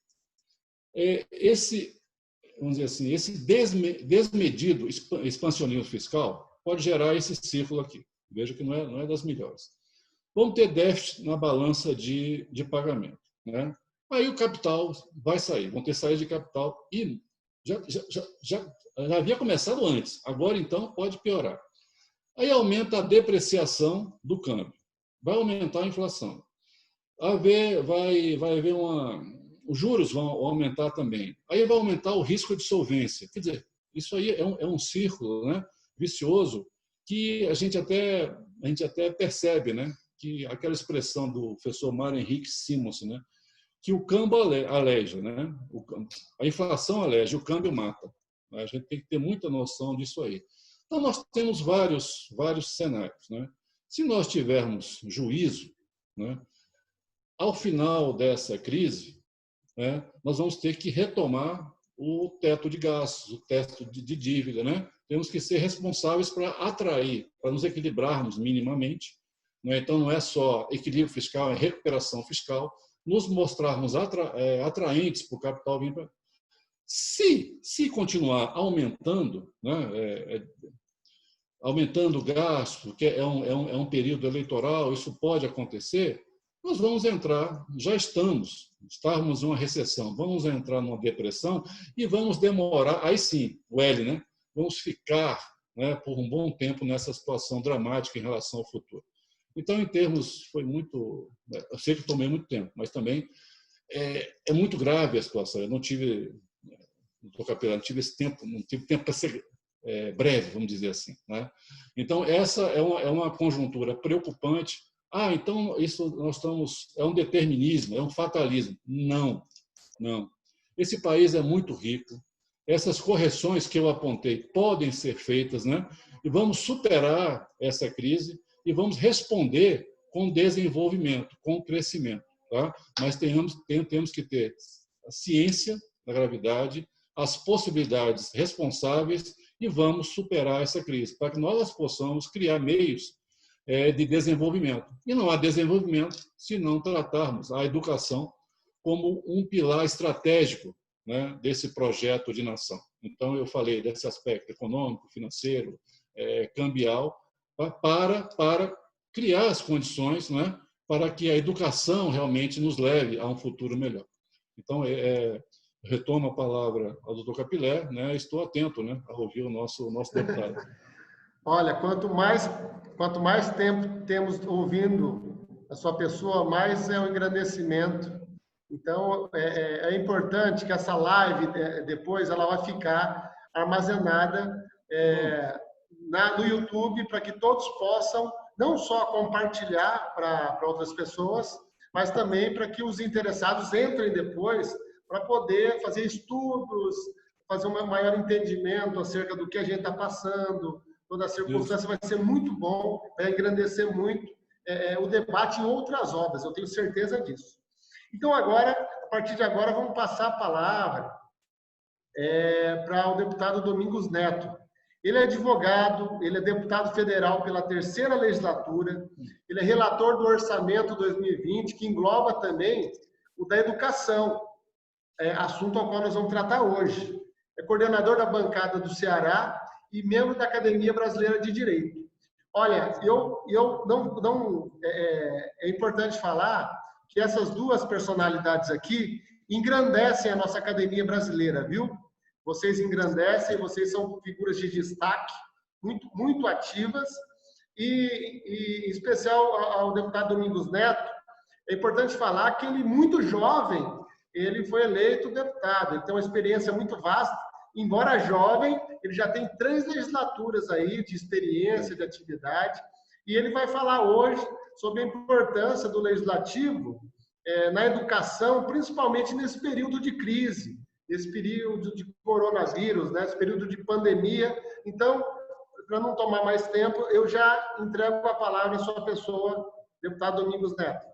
Vamos dizer assim, esse desmedido expansionismo fiscal pode gerar esse círculo aqui. Veja que não é das melhores. Vamos ter déficit na balança de pagamento, né? Aí o capital vai sair, vão ter saída de capital e já havia começado antes, agora então pode piorar. Aí aumenta a depreciação do câmbio, vai aumentar a inflação, vai haver os juros vão aumentar também, aí vai aumentar o risco de solvência. Quer dizer, isso aí é um círculo, né, vicioso que a gente até percebe, né, que aquela expressão do professor Mário Henrique Simons, né, que o câmbio aleja, né, a inflação aleja, o câmbio mata. A gente tem que ter muita noção disso aí. Então, nós temos vários cenários, né? Se nós tivermos juízo, né, ao final dessa crise, né, nós vamos ter que retomar o teto de gastos, o teto de dívida, né? Temos que ser responsáveis para atrair, para nos equilibrarmos minimamente, né? Então, não é só equilíbrio fiscal, é recuperação fiscal, nos mostrarmos atraentes para o capital vir para... Se continuar aumentando, né, aumentando o gasto, que é um período eleitoral, isso pode acontecer, nós vamos entrar, já estamos em uma recessão, vamos entrar numa depressão e vamos demorar, aí sim, o L, né? Vamos ficar, né, por um bom tempo nessa situação dramática em relação ao futuro. Então, em termos, foi muito... Eu sei que tomei muito tempo, mas também é muito grave a situação. Eu não tive, doutor Capelano, não tive tempo para ser breve, vamos dizer assim, né? Então, essa é uma conjuntura preocupante. Então isso nós estamos... É um determinismo, é um fatalismo. Não, não. Esse país é muito rico. Essas correções que eu apontei podem ser feitas, né? E vamos superar essa crise e vamos responder com desenvolvimento, com crescimento, tá? Mas temos que ter a ciência da gravidade, as possibilidades responsáveis e vamos superar essa crise, para que nós possamos criar meios de desenvolvimento. E não há desenvolvimento se não tratarmos a educação como um pilar estratégico, né, desse projeto de nação. Então, eu falei desse aspecto econômico, financeiro, cambial, para criar as condições, né, para que a educação realmente nos leve a um futuro melhor. Então, retomo a palavra ao doutor Capilé, né, estou atento, né, a ouvir o nosso deputado. Olha, quanto mais tempo temos ouvindo a sua pessoa, mais é o engrandecimento. Então, é importante que essa live, depois, ela vai ficar armazenada no YouTube, para que todos possam não só compartilhar para outras pessoas, mas também para que os interessados entrem depois para poder fazer estudos, fazer um maior entendimento acerca do que a gente está passando. Toda a circunstância vai ser muito bom, vai engrandecer muito o debate em outras obras, eu tenho certeza disso. Então, agora, a partir de agora, vamos passar a palavra para o deputado Domingos Neto. Ele é advogado, ele é deputado federal pela 3ª legislatura, ele é relator do Orçamento 2020, que engloba também o da educação, assunto ao qual nós vamos tratar hoje. É coordenador da bancada do Ceará e membro da Academia Brasileira de Direito. Olha, é importante falar que essas duas personalidades aqui engrandecem a nossa academia brasileira, viu? Vocês engrandecem, vocês são figuras de destaque, muito, muito ativas, e em especial ao deputado Domingos Neto, é importante falar que ele, muito jovem, ele foi eleito deputado, ele tem uma experiência muito vasta, embora jovem, ele já tem 3 legislaturas aí de experiência, de atividade, e ele vai falar hoje sobre a importância do legislativo na educação, principalmente nesse período de crise, nesse período de coronavírus, né, nesse período de pandemia. Então, para não tomar mais tempo, eu já entrego a palavra à sua pessoa, deputado Domingos Neto.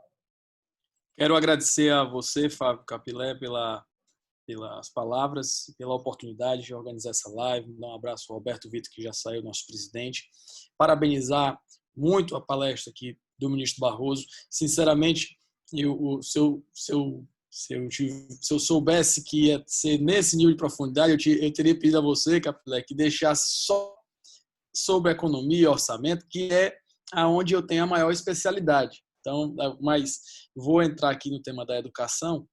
Quero agradecer a você, Fábio Capilé, pelas palavras, pela oportunidade de organizar essa live. Dar um abraço ao Roberto Vitor, que já saiu, nosso presidente. Parabenizar muito a palestra aqui do ministro Barroso. Sinceramente, se eu soubesse que ia ser nesse nível de profundidade, eu teria pedido a você, Capilé, que deixasse só sobre economia e orçamento, que é aonde eu tenho a maior especialidade. Então, mas vou entrar aqui no tema da educação,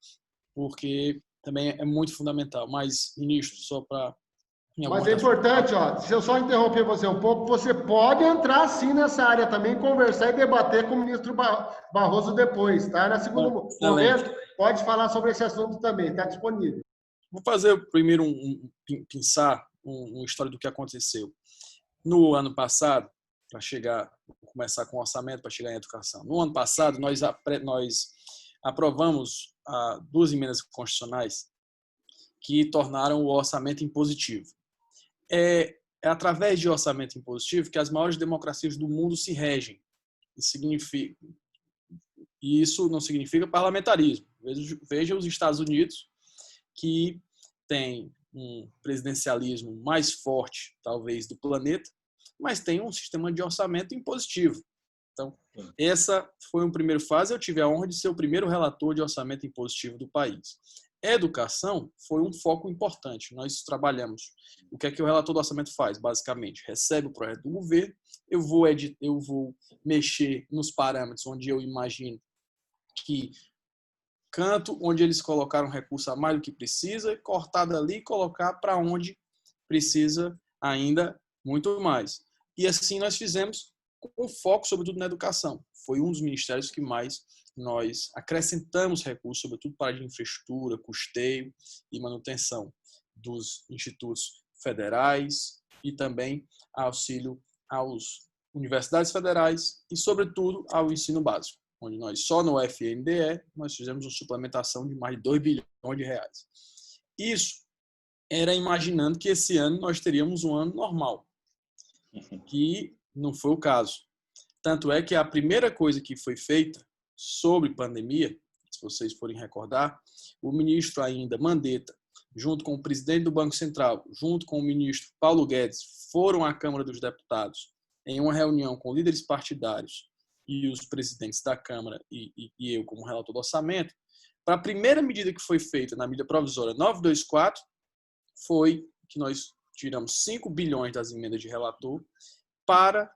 porque também é muito fundamental. Mas, ministro, só para... Mas é importante, se eu só interromper você um pouco, você pode entrar sim nessa área também, conversar e debater com o ministro Barroso depois, tá? Na segunda momento, pode falar sobre esse assunto também, está disponível. Vou fazer primeiro pensar uma história do que aconteceu. No ano passado, começar com o orçamento para chegar em educação. No ano passado, nós aprovamos 2 emendas constitucionais que tornaram o orçamento impositivo. É através de orçamento impositivo que as maiores democracias do mundo se regem. E isso não significa parlamentarismo. Veja os Estados Unidos, que tem um presidencialismo mais forte, talvez, do planeta, mas tem um sistema de orçamento impositivo. Então, essa foi uma primeira fase. Eu tive a honra de ser o primeiro relator de orçamento impositivo do país. Educação foi um foco importante. Nós trabalhamos. O que é que o relator do orçamento faz? Basicamente, recebe o projeto do governo, eu vou mexer nos parâmetros onde eu imagino que canto, onde eles colocaram recurso a mais do que precisa, cortar dali e colocar para onde precisa ainda muito mais. E assim nós fizemos com foco, sobretudo, na educação. Foi um dos ministérios que mais nós acrescentamos recursos, sobretudo para a infraestrutura, custeio e manutenção dos institutos federais e também auxílio às universidades federais e, sobretudo, ao ensino básico, onde nós, só no FNDE, nós fizemos uma suplementação de mais de 2 bilhões de reais. Isso era imaginando que esse ano nós teríamos um ano normal, que não foi o caso. Tanto é que a primeira coisa que foi feita sobre pandemia, se vocês forem recordar, o ministro ainda Mandetta, junto com o presidente do Banco Central, junto com o ministro Paulo Guedes, foram à Câmara dos Deputados em uma reunião com líderes partidários e os presidentes da Câmara e eu como relator do orçamento, para a primeira medida que foi feita na medida provisória 924, foi que nós tiramos 5 bilhões das emendas de relator para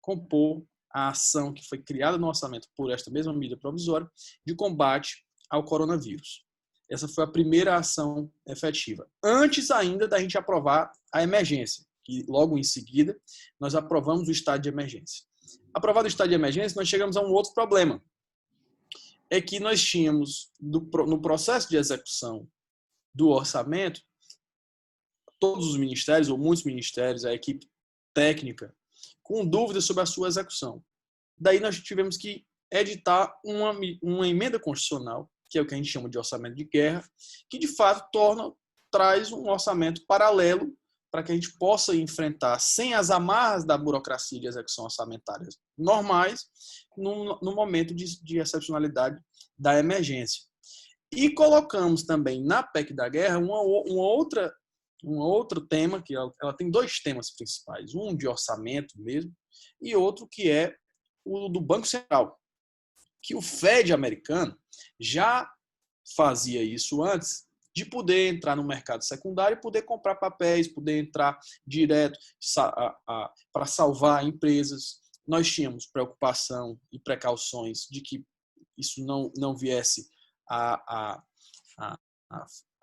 compor a ação que foi criada no orçamento por esta mesma medida provisória de combate ao coronavírus. Essa foi a primeira ação efetiva. Antes ainda da gente aprovar a emergência, que logo em seguida nós aprovamos o estado de emergência. Aprovado o estado de emergência, nós chegamos a um outro problema. É que nós tínhamos, no processo de execução do orçamento, todos os ministérios, ou muitos ministérios, a equipe técnica, com dúvidas sobre a sua execução. Daí nós tivemos que editar uma emenda constitucional, que é o que a gente chama de orçamento de guerra, que de fato traz um orçamento paralelo para que a gente possa enfrentar, sem as amarras da burocracia de execução orçamentária normais, no momento de excepcionalidade da emergência. E colocamos também na PEC da guerra um outro tema, que ela tem 2 temas principais, um de orçamento mesmo, e outro que é o do Banco Central, que o Fed americano já fazia isso antes de poder entrar no mercado secundário, poder comprar papéis, poder entrar direto para salvar empresas. Nós tínhamos preocupação e precauções de que isso não viesse a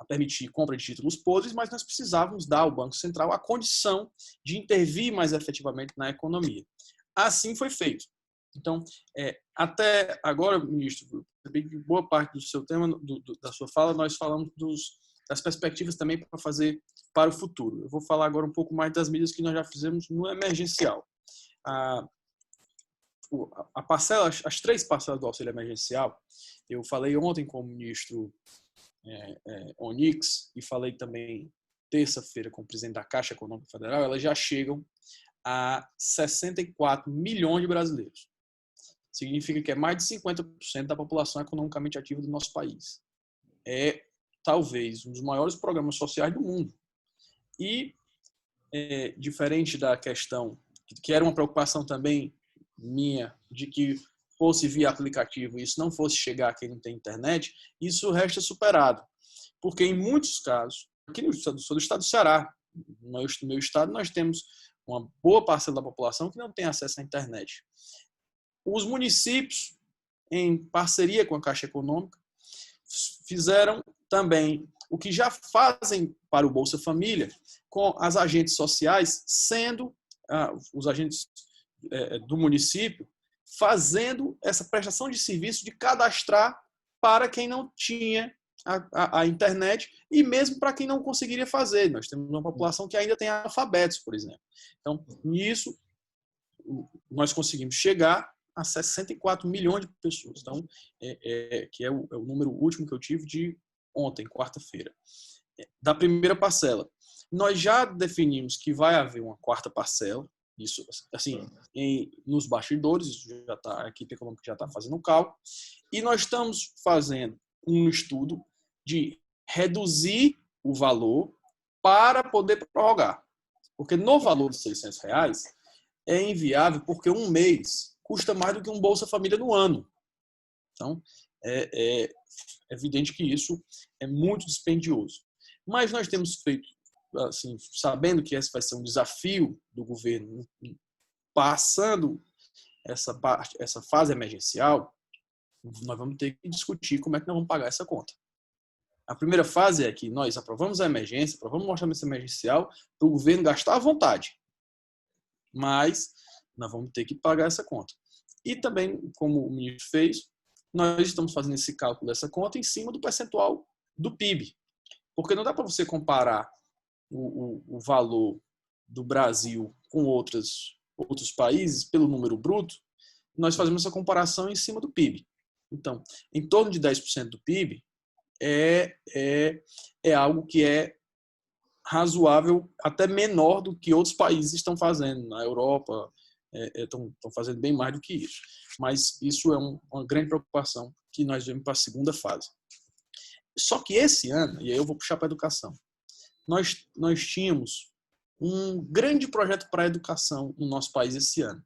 permitir compra de títulos podres, mas nós precisávamos dar ao Banco Central a condição de intervir mais efetivamente na economia. Assim foi feito. Então, até agora, ministro, de boa parte do seu tema, da sua fala, nós falamos das perspectivas também para fazer para o futuro. Eu vou falar agora um pouco mais das medidas que nós já fizemos no emergencial. As 3 parcelas do auxílio emergencial, eu falei ontem com o ministro Onyx e falei também terça-feira com o presidente da Caixa Econômica Federal, elas já chegam a 64 milhões de brasileiros. Significa que é mais de 50% da população economicamente ativa do nosso país. É, talvez, um dos maiores programas sociais do mundo. E, diferente da questão, que era uma preocupação também minha, de que fosse via aplicativo e isso não fosse chegar a quem não tem internet, isso resta superado. Porque, em muitos casos, aqui no estado do Ceará, no meu estado, nós temos uma boa parcela da população que não tem acesso à internet. Os municípios, em parceria com a Caixa Econômica, fizeram também o que já fazem para o Bolsa Família, com as agentes sociais, sendo os agentes do município, fazendo essa prestação de serviço de cadastrar para quem não tinha a internet e mesmo para quem não conseguiria fazer. Nós temos uma população que ainda tem analfabetos, por exemplo. Então, nisso, nós conseguimos chegar a 64 milhões de pessoas. Então, que é o número último que eu tive de ontem, quarta-feira. Da primeira parcela. Nós já definimos que vai haver uma quarta parcela, isso, assim, nos bastidores, isso já tá, a equipe econômica já está fazendo o cálculo, e nós estamos fazendo um estudo de reduzir o valor para poder prorrogar. Porque no valor de R$600 é inviável, porque um mês custa mais do que um Bolsa Família no ano. Então, é evidente que isso é muito dispendioso. Mas nós temos feito, assim, sabendo que esse vai ser um desafio do governo, passando essa fase emergencial, nós vamos ter que discutir como é que nós vamos pagar essa conta. A primeira fase é que nós aprovamos a emergência, aprovamos o orçamento emergencial para o governo gastar à vontade. Mas nós vamos ter que pagar essa conta. E também, como o ministro fez, nós estamos fazendo esse cálculo dessa conta em cima do percentual do PIB. Porque não dá para você comparar o valor do Brasil com outros países pelo número bruto. Nós fazemos essa comparação em cima do PIB. Então, em torno de 10% do PIB é algo que é razoável, até menor do que outros países estão fazendo. Na Europa, estão fazendo bem mais do que isso. Mas isso é uma grande preocupação que nós vemos para a segunda fase. Só que esse ano, e aí eu vou puxar para a educação, nós tínhamos um grande projeto para a educação no nosso país esse ano,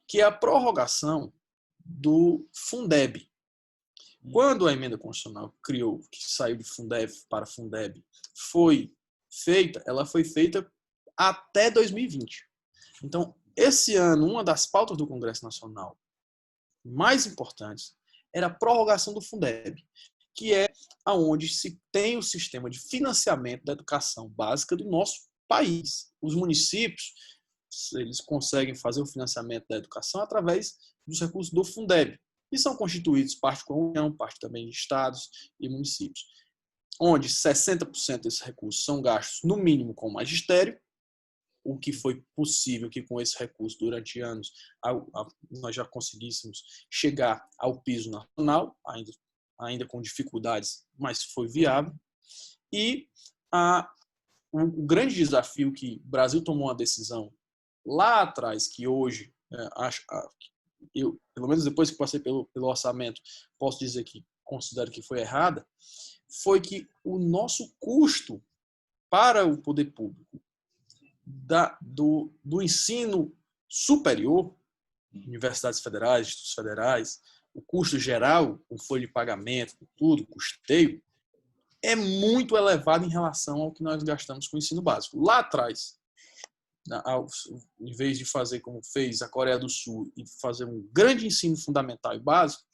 que é a prorrogação do Fundeb. Quando a emenda constitucional que saiu de Fundeb para Fundeb, ela foi feita até 2020. Então, esse ano, uma das pautas do Congresso Nacional mais importantes era a prorrogação do Fundeb, que é onde se tem o sistema de financiamento da educação básica do nosso país. Os municípios, eles conseguem fazer o financiamento da educação através dos recursos do Fundeb, e são constituídos parte com a União, parte também de estados e municípios, onde 60% desses recursos são gastos, no mínimo, com o magistério, o que foi possível que com esse recurso, durante anos, nós já conseguíssemos chegar ao piso nacional, ainda com dificuldades, mas foi viável. E o grande desafio que o Brasil tomou uma decisão lá atrás, que hoje, eu, pelo menos depois que passei pelo orçamento, posso dizer que considero que foi errada, foi que o nosso custo para o poder público do ensino superior, universidades federais, institutos federais, o custo geral, com folha de pagamento, tudo, custeio, é muito elevado em relação ao que nós gastamos com o ensino básico. Lá atrás, em vez de fazer como fez a Coreia do Sul e fazer um grande ensino fundamental e básico,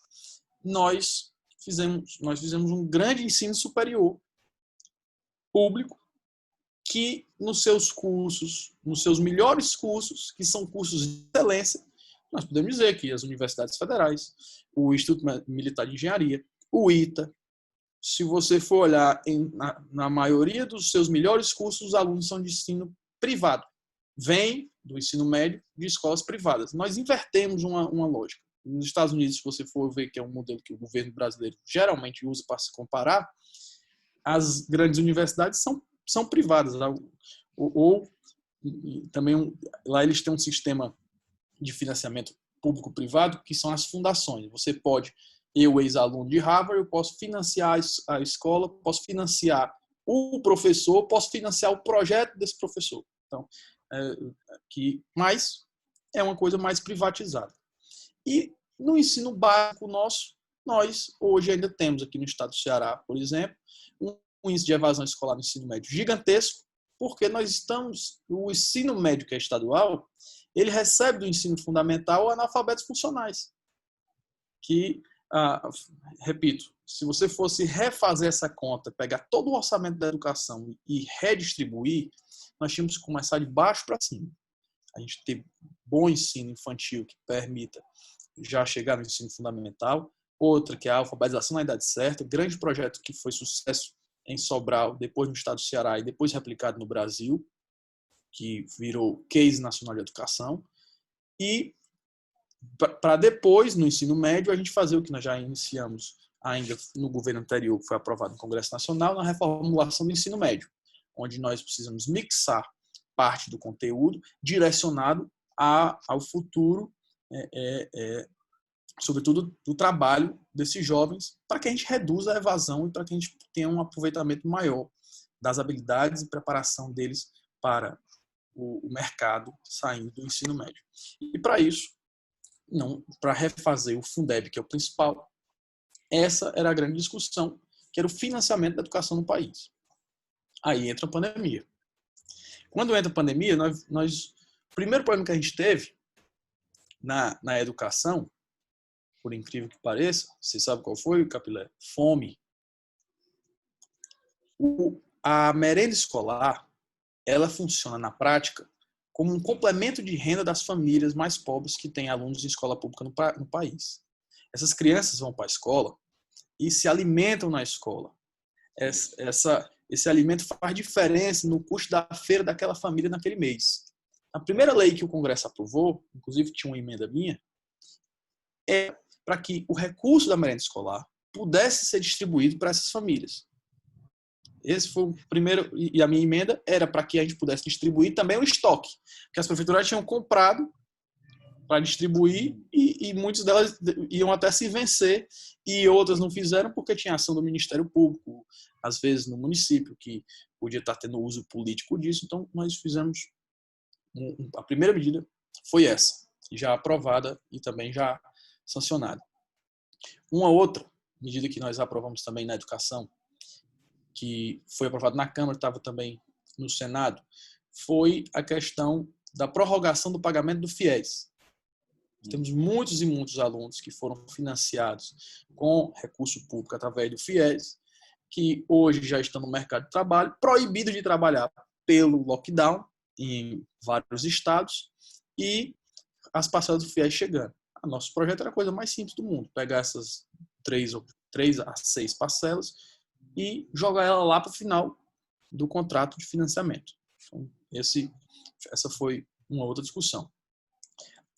nós fizemos um grande ensino superior público que nos seus cursos, nos seus melhores cursos, que são cursos de excelência, nós podemos dizer que as universidades federais, o Instituto Militar de Engenharia, o ITA, se você for olhar na maioria dos seus melhores cursos, os alunos são de ensino privado. Vêm do ensino médio de escolas privadas. Nós invertemos uma lógica. Nos Estados Unidos, se você for ver que é um modelo que o governo brasileiro geralmente usa para se comparar, as grandes universidades são privadas. Ou também lá eles têm um sistema de financiamento público-privado, que são as fundações. Você pode, eu, ex-aluno de Harvard, eu posso financiar a escola, posso financiar o professor, posso financiar o projeto desse professor. Então, mas é uma coisa mais privatizada. E no ensino básico nosso, nós hoje ainda temos aqui no estado do Ceará, por exemplo, um índice de evasão escolar no ensino médio gigantesco, porque o ensino médio que é estadual, ele recebe do ensino fundamental analfabetos funcionais. Que, repito, se você fosse refazer essa conta, pegar todo o orçamento da educação e redistribuir, nós tínhamos que começar de baixo para cima. A gente ter bom ensino infantil que permita já chegar no ensino fundamental. Outra, que é a alfabetização na idade certa, grande projeto que foi sucesso em Sobral, depois no estado do Ceará e depois replicado no Brasil, que virou Case Nacional de Educação. e para depois, no ensino médio, a gente fazer o que nós já iniciamos ainda no governo anterior, que foi aprovado no Congresso Nacional, na reformulação do ensino médio, onde nós precisamos mixar parte do conteúdo direcionado ao futuro, sobretudo do trabalho desses jovens, para que a gente reduza a evasão e para que a gente tenha um aproveitamento maior das habilidades e preparação deles para o mercado saindo do ensino médio. E para isso, para refazer o Fundeb, que é o principal, essa era a grande discussão, que era o financiamento da educação no país. Aí entra a pandemia. Quando entra a pandemia, o primeiro problema que a gente teve na educação, por incrível que pareça, você sabe qual foi, Capilé? Fome. A merenda escolar, ela funciona na prática como um complemento de renda das famílias mais pobres que têm alunos de escola pública no país. Essas crianças vão para a escola e se alimentam na escola. Esse alimento faz diferença no custo da feira daquela família naquele mês. A primeira lei que o Congresso aprovou, inclusive tinha uma emenda minha, é para que o recurso da merenda escolar pudesse ser distribuído para essas famílias. Esse foi o primeiro, e a minha emenda era para que a gente pudesse distribuir também o estoque, que as prefeituras tinham comprado para distribuir e muitas delas iam até se vencer e outras não fizeram porque tinha ação do Ministério Público, às vezes no município, que podia estar tendo uso político disso. Então, nós fizemos a primeira medida foi essa, já aprovada e também já sancionada. Uma outra medida que nós aprovamos também na educação, que foi aprovada na Câmara, estava também no Senado, foi a questão da prorrogação do pagamento do FIES. Temos muitos e muitos alunos que foram financiados com recurso público através do FIES, que hoje já estão no mercado de trabalho, proibidos de trabalhar pelo lockdown em vários estados e as parcelas do FIES chegando. Nosso projeto era a coisa mais simples do mundo, pegar essas 3 a 6 parcelas e jogar ela lá para o final do contrato de financiamento. Então, essa foi uma outra discussão.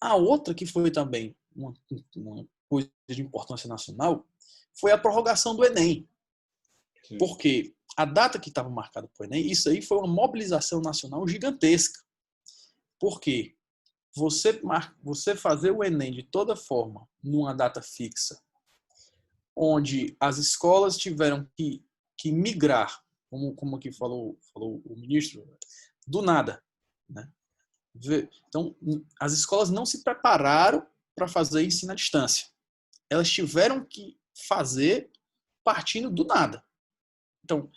A outra, que foi também uma coisa de importância nacional, foi a prorrogação do Enem. Sim. Porque a data que estava marcada para o Enem, isso aí foi uma mobilização nacional gigantesca. Porque você fazer o Enem de toda forma, numa data fixa, onde as escolas tiveram que migrar, como aqui falou o ministro, do nada, né? Então, as escolas não se prepararam para fazer ensino à distância. Elas tiveram que fazer partindo do nada. Então,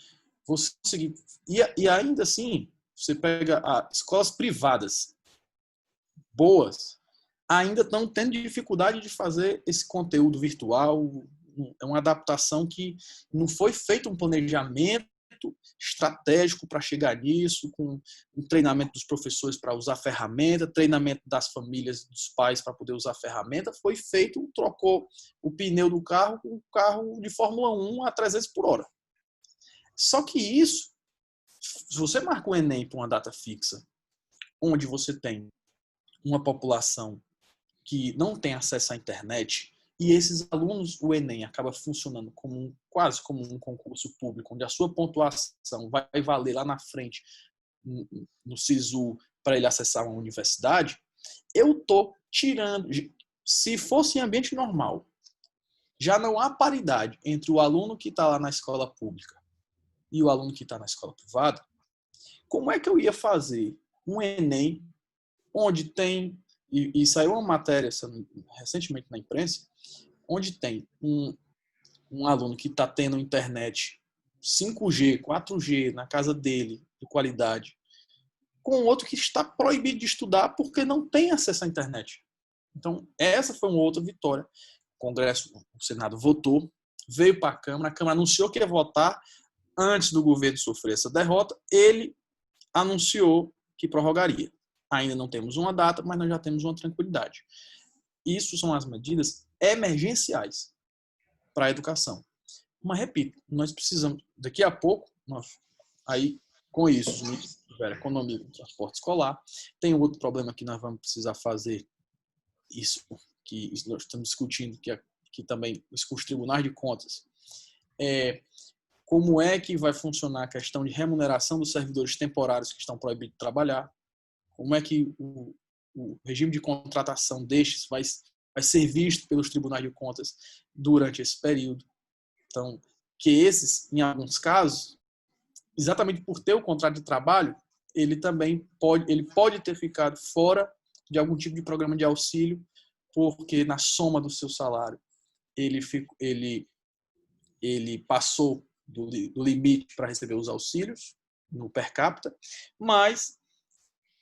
você conseguir... E ainda assim, você pega escolas privadas boas, ainda estão tendo dificuldade de fazer esse conteúdo virtual. É uma adaptação que não foi feito um planejamento estratégico para chegar nisso, com um treinamento dos professores para usar a ferramenta, treinamento das famílias, dos pais para poder usar a ferramenta. Foi feito, trocou o pneu do carro com um carro de Fórmula 1 a 300 por hora. Só que isso, se você marca o Enem para uma data fixa, onde você tem uma população que não tem acesso à internet, e esses alunos, o Enem acaba funcionando quase como um concurso público, onde a sua pontuação vai valer lá na frente, no SISU, para ele acessar uma universidade, eu estou tirando... Se fosse em ambiente normal, já não há paridade entre o aluno que está lá na escola pública e o aluno que está na escola privada. Como é que eu ia fazer um Enem onde tem... E saiu uma matéria recentemente na imprensa, onde tem um aluno que está tendo internet 5G, 4G na casa dele, de qualidade, com outro que está proibido de estudar porque não tem acesso à internet. Então, essa foi uma outra vitória. O Congresso, o Senado votou, veio para a Câmara anunciou que ia votar antes do governo sofrer essa derrota, ele anunciou que prorrogaria. Ainda não temos uma data, mas nós já temos uma tranquilidade. Isso são as medidas emergenciais para a educação. Mas, repito, nós precisamos, daqui a pouco, aí, com isso, tiver economia do transporte escolar, tem outro problema que nós vamos precisar fazer isso que nós estamos discutindo, que também isso com os tribunais de contas, como é que vai funcionar a questão de remuneração dos servidores temporários que estão proibidos de trabalhar, como é que o regime de contratação destes vai ser visto pelos tribunais de contas durante esse período. Então, que esses, em alguns casos, exatamente por ter o contrato de trabalho, ele também pode ter ficado fora de algum tipo de programa de auxílio, porque na soma do seu salário ele passou do limite para receber os auxílios no per capita, mas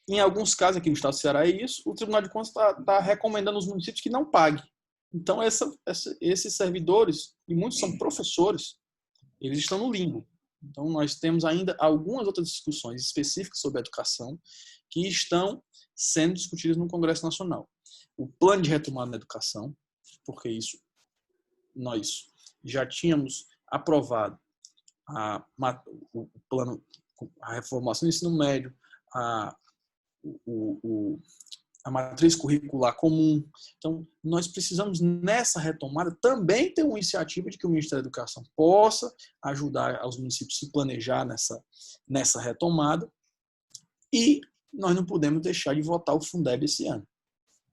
em alguns casos, aqui no estado do Ceará é isso, o Tribunal de Contas está recomendando aos municípios que não paguem. Então, esses servidores, e muitos são professores, eles estão no limbo. Então, nós temos ainda algumas outras discussões específicas sobre a educação que estão sendo discutidas no Congresso Nacional. O plano de retomada da educação, porque isso nós já tínhamos aprovado o plano, a reformulação do ensino médio, a matriz curricular comum. Então, nós precisamos, nessa retomada, também ter uma iniciativa de que o Ministério da Educação possa ajudar os municípios a se planejar nessa retomada. E nós não podemos deixar de votar o Fundeb esse ano,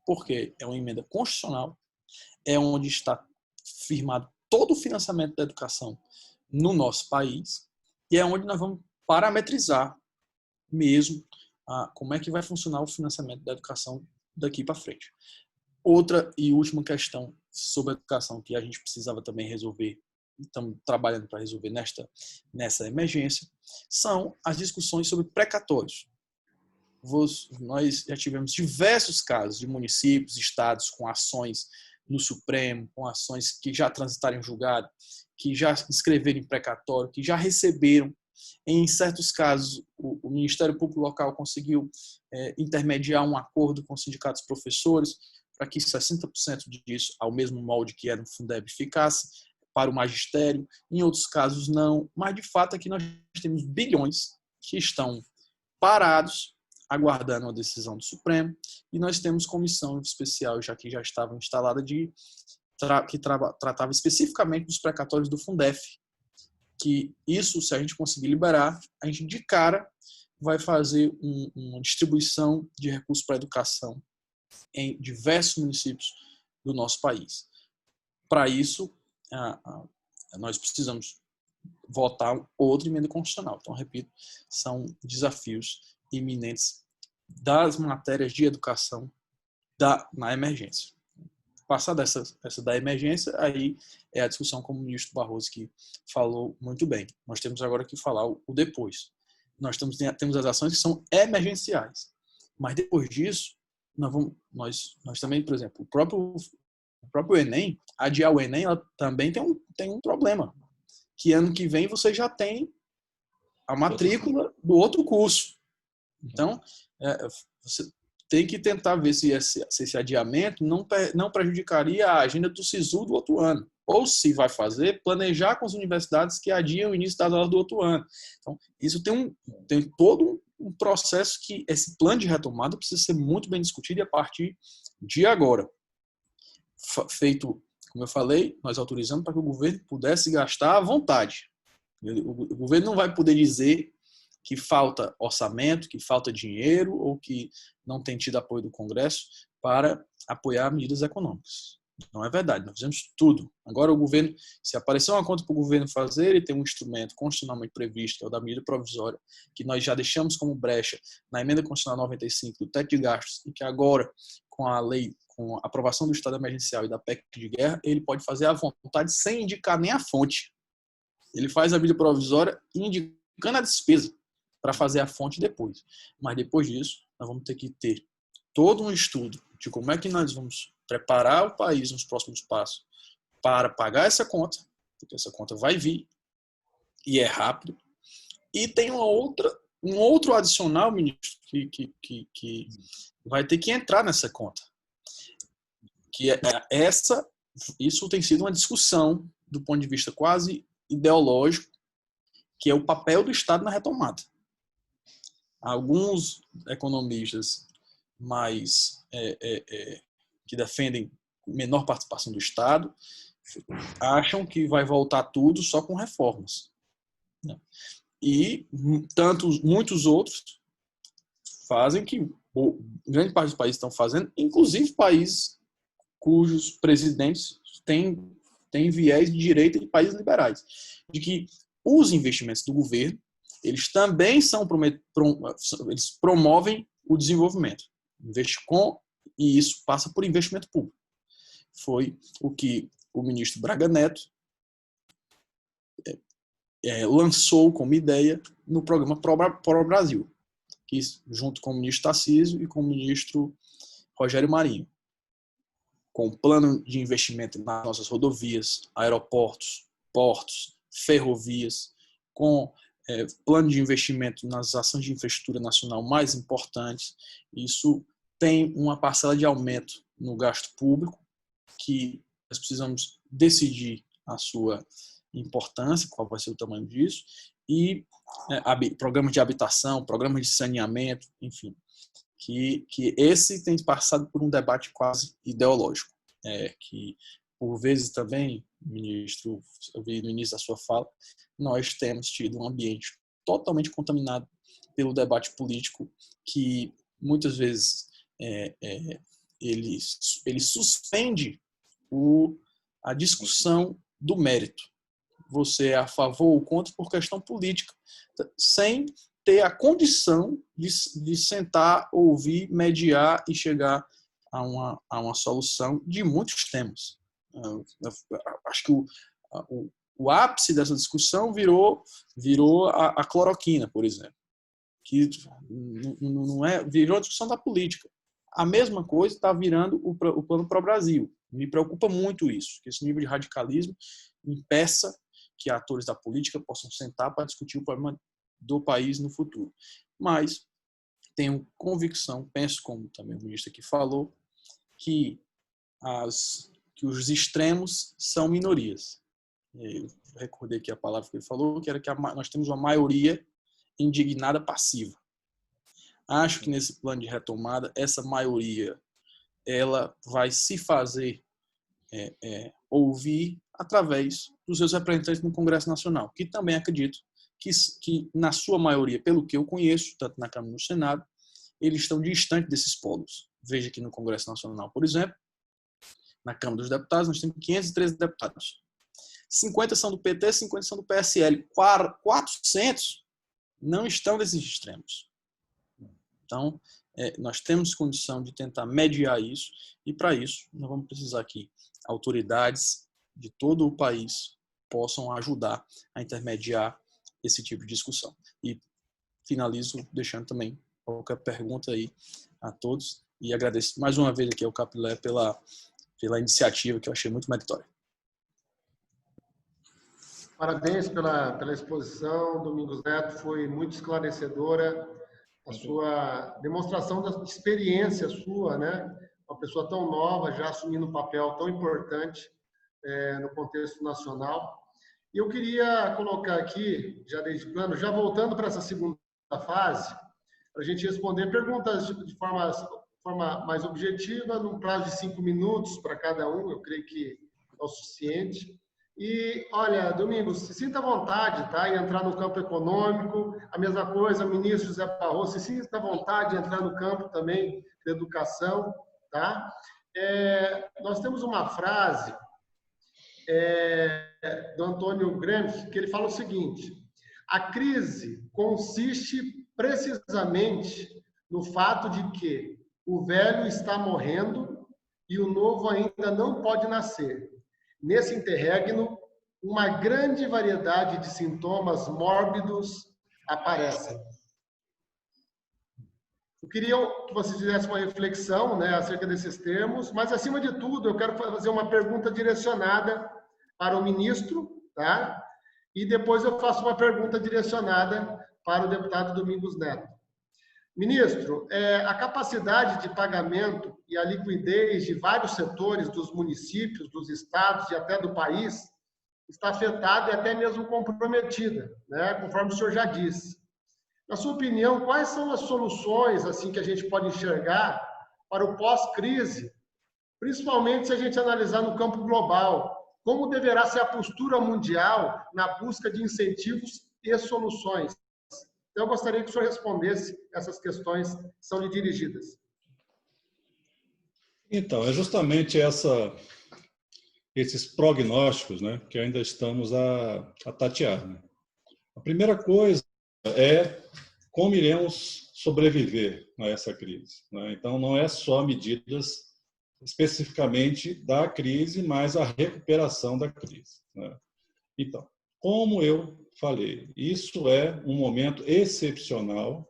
porque é uma emenda constitucional, é onde está firmado todo o financiamento da educação no nosso país, e é onde nós vamos parametrizar mesmo como é que vai funcionar o financiamento da educação daqui para frente. Outra e última questão sobre a educação que a gente precisava também resolver, estamos trabalhando para resolver nessa emergência, são as discussões sobre precatórios. Nós já tivemos diversos casos de municípios, estados com ações no Supremo, com ações que já transitaram em julgado, que já inscreveram em precatório, que já receberam. Em certos casos, o Ministério Público Local conseguiu intermediar um acordo com os sindicatos professores para que 60% disso, ao mesmo molde que era no Fundeb, ficasse para o magistério. Em outros casos, não. Mas, de fato, aqui nós temos bilhões que estão parados, aguardando a decisão do Supremo, e nós temos comissão especial, já que já estava instalada, que tratava especificamente dos precatórios do Fundef, que isso, se a gente conseguir liberar, a gente de cara vai fazer uma distribuição de recursos para a educação em diversos municípios do nosso país. Para isso, nós precisamos votar outra emenda constitucional. Então, repito, são desafios iminentes das matérias de educação na emergência. Passada essa da emergência, aí é a discussão com o ministro Barroso, que falou muito bem. Nós temos agora que falar o depois. Nós temos as ações que são emergenciais. Mas depois disso, nós também, por exemplo, o próprio Enem, adiar o Enem, ela também tem um problema. Que ano que vem você já tem a matrícula do outro curso. Então, você tem que tentar ver se esse adiamento não prejudicaria a agenda do SISU do outro ano. Ou, se vai fazer, planejar com as universidades que adiam o início das aulas do outro ano. Então, isso tem todo um processo que esse plano de retomada precisa ser muito bem discutido e a partir de agora. Feito, como eu falei, nós autorizamos para que o governo pudesse gastar à vontade. O governo não vai poder dizer que falta orçamento, que falta dinheiro ou que não tem tido apoio do Congresso para apoiar medidas econômicas. Não é verdade, nós fizemos tudo. Agora o governo, se aparecer uma conta para o governo fazer, ele tem um instrumento constitucionalmente previsto, que é o da medida provisória, que nós já deixamos como brecha na emenda constitucional 95 do teto de gastos e que agora, com a lei, com a aprovação do estado emergencial e da PEC de guerra, ele pode fazer à vontade sem indicar nem a fonte. Ele faz a medida provisória indicando a despesa para fazer a fonte depois. Mas depois disso, nós vamos ter que ter todo um estudo de como é que nós vamos preparar o país nos próximos passos para pagar essa conta, porque essa conta vai vir e é rápido. E tem um outro adicional, ministro, que vai ter que entrar nessa conta. Que isso tem sido uma discussão do ponto de vista quase ideológico, que é o papel do Estado na retomada. Alguns economistas mais que defendem menor participação do Estado, acham que vai voltar tudo só com reformas, né? E muitos outros fazem que grande parte dos países estão fazendo, inclusive países cujos presidentes têm viés de direita e países liberais, de que os investimentos do governo, eles também eles promovem o desenvolvimento. E isso passa por investimento público. Foi o que o ministro Braga Neto lançou como ideia no programa Pro Brasil, que, junto com o ministro Tarcísio e com o ministro Rogério Marinho, com um plano de investimento nas nossas rodovias, aeroportos, portos, ferrovias, com plano de investimento nas ações de infraestrutura nacional mais importantes. Isso tem uma parcela de aumento no gasto público, que nós precisamos decidir a sua importância, qual vai ser o tamanho disso, e programas de habitação, programas de saneamento, enfim, que esse tem passado por um debate quase ideológico, que por vezes também, ministro, eu vi no início da sua fala, nós temos tido um ambiente totalmente contaminado pelo debate político, que muitas vezes ele suspende a discussão do mérito. Você é a favor ou contra por questão política, sem ter a condição de sentar, ouvir, mediar e chegar a uma solução de muitos temas. Acho que o ápice dessa discussão virou a cloroquina, por exemplo, que não virou a discussão da política. A mesma coisa está virando o plano Pro Brasil. Me preocupa muito isso, que esse nível de radicalismo impeça que atores da política possam sentar para discutir o problema do país no futuro. Mas tenho convicção, penso como também o ministro aqui falou, que os extremos são minorias. Eu recordei aqui a palavra que ele falou, que era que nós temos uma maioria indignada passiva. Acho que nesse plano de retomada, essa maioria ela vai se fazer ouvir através dos seus representantes no Congresso Nacional, que também acredito que na sua maioria, pelo que eu conheço, tanto na Câmara como no Senado, eles estão distantes desses polos. Veja aqui no Congresso Nacional, por exemplo, na Câmara dos Deputados, nós temos 513 deputados. 50 são do PT, 50 são do PSL. 400 não estão desses extremos. Então, nós temos condição de tentar mediar isso, e para isso nós vamos precisar que autoridades de todo o país possam ajudar a intermediar esse tipo de discussão. E finalizo deixando também qualquer pergunta aí a todos, e agradeço mais uma vez aqui ao Capilé pela iniciativa, que eu achei muito meritória. Parabéns pela exposição, Domingos Neto, foi muito esclarecedora a sua demonstração da experiência sua, né? Uma pessoa tão nova, já assumindo um papel tão importante no contexto nacional. E eu queria colocar aqui, já desde o plano, já voltando para essa segunda fase, para a gente responder perguntas de forma mais objetiva, num prazo de 5 minutos para cada um, eu creio que é o suficiente. E, olha, Domingos, se sinta à vontade, tá? Em entrar no campo econômico, a mesma coisa, o ministro José Barroso, se sinta à vontade de entrar no campo também da educação, tá? Nós temos uma frase do Antônio Gramsci, que ele fala o seguinte: a crise consiste precisamente no fato de que o velho está morrendo e o novo ainda não pode nascer. Nesse interregno, uma grande variedade de sintomas mórbidos aparecem. Eu queria que você fizesse uma reflexão, né, acerca desses termos, mas, acima de tudo, eu quero fazer uma pergunta direcionada para o ministro, tá? E depois eu faço uma pergunta direcionada para o deputado Domingos Neto. Ministro, a capacidade de pagamento e a liquidez de vários setores dos municípios, dos estados e até do país está afetada e até mesmo comprometida, né? Conforme o senhor já disse. Na sua opinião, quais são as soluções assim que a gente pode enxergar para o pós-crise principalmente se a gente analisar no campo global. Como deverá ser a postura mundial na busca de incentivos e soluções? Então, eu gostaria que o senhor respondesse essas questões que são lhe dirigidas. Então, é justamente esses prognósticos, né, que ainda estamos a tatear. Né? A primeira coisa é como iremos sobreviver a essa crise. Né? Então, não é só medidas especificamente da crise, mas a recuperação da crise. Né? Então, como eu falei, isso é um momento excepcional,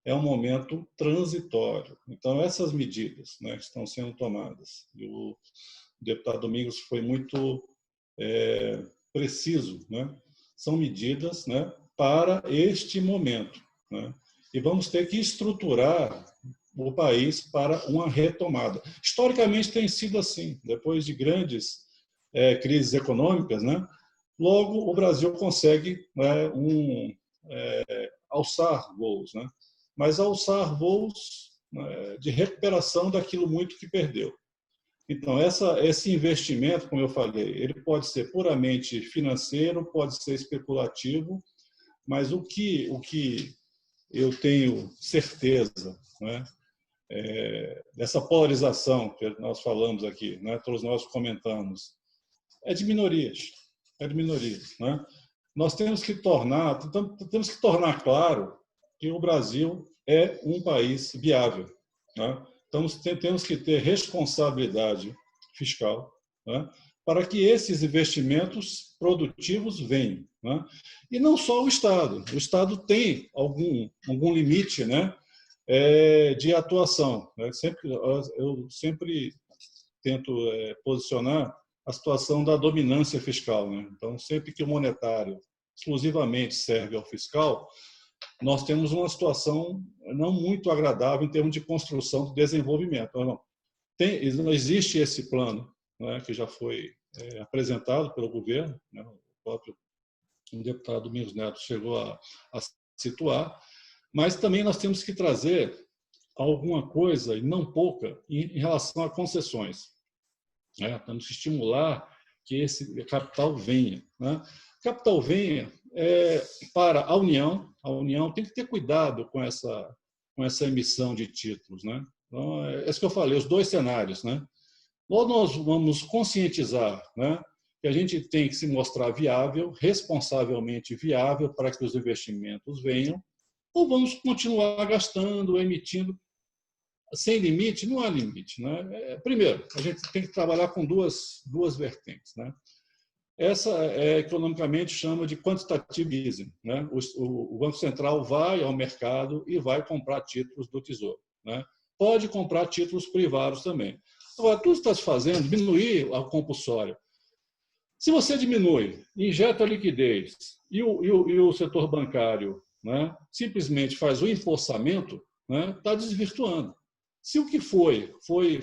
é um momento transitório. Então, essas medidas, né, que estão sendo tomadas, e o deputado Domingos foi muito preciso, né, são medidas, né, para este momento. Né, e vamos ter que estruturar o país para uma retomada. Historicamente tem sido assim, depois de grandes crises econômicas, né, logo o Brasil consegue, né, alçar voos, né, mas alçar voos, né, de recuperação daquilo muito que perdeu. Então, esse investimento, como eu falei, ele pode ser puramente financeiro, pode ser especulativo, mas o que eu tenho certeza, né, dessa polarização que nós falamos aqui, né, todos nós comentamos, é de minorias. É de minorias. Né? Nós temos que tornar claro que o Brasil é um país viável. Né? Então, temos que ter responsabilidade fiscal, né, para que esses investimentos produtivos venham. Né? E não só o Estado. O Estado tem algum limite, né, de atuação. Né? Eu sempre tento posicionar a situação da dominância fiscal. Né? Então, sempre que o monetário exclusivamente serve ao fiscal, nós temos uma situação não muito agradável em termos de construção do desenvolvimento. Não existe esse plano, né, que já foi apresentado pelo governo, né, o próprio deputado Domingos Neto chegou a situar, mas também nós temos que trazer alguma coisa, e não pouca, em relação a concessões. Né? Temos que estimular que esse capital venha. Né? Capital venha para a União. A União tem que ter cuidado com essa emissão de títulos. Né? Então, é isso que eu falei, os dois cenários. Né? Ou nós vamos conscientizar, né, que a gente tem que se mostrar viável, responsavelmente viável, para que os investimentos venham, ou vamos continuar gastando, emitindo. Sem limite, não há limite. Né? Primeiro, a gente tem que trabalhar com duas vertentes. Né? Essa, economicamente, chama de quantitative easing. Né? O Banco Central vai ao mercado e vai comprar títulos do Tesouro. Né? Pode comprar títulos privados também. Agora, tudo está se fazendo, diminuir a compulsória. Se você diminui, injeta liquidez e o setor bancário, né, simplesmente faz o empossamento, né, está desvirtuando. Se o que foi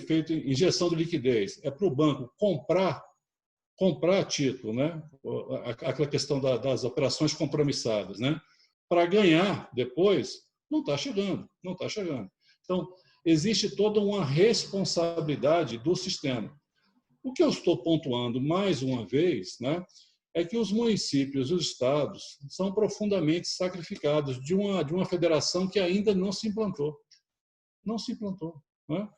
feito injeção de liquidez é para o banco comprar título, né, aquela questão das operações compromissadas, né, para ganhar depois, não está chegando. Então, existe toda uma responsabilidade do sistema. O que eu estou pontuando mais uma vez, né, é que os municípios e os estados são profundamente sacrificados de uma federação que ainda não se implantou. Não se implantou. Né?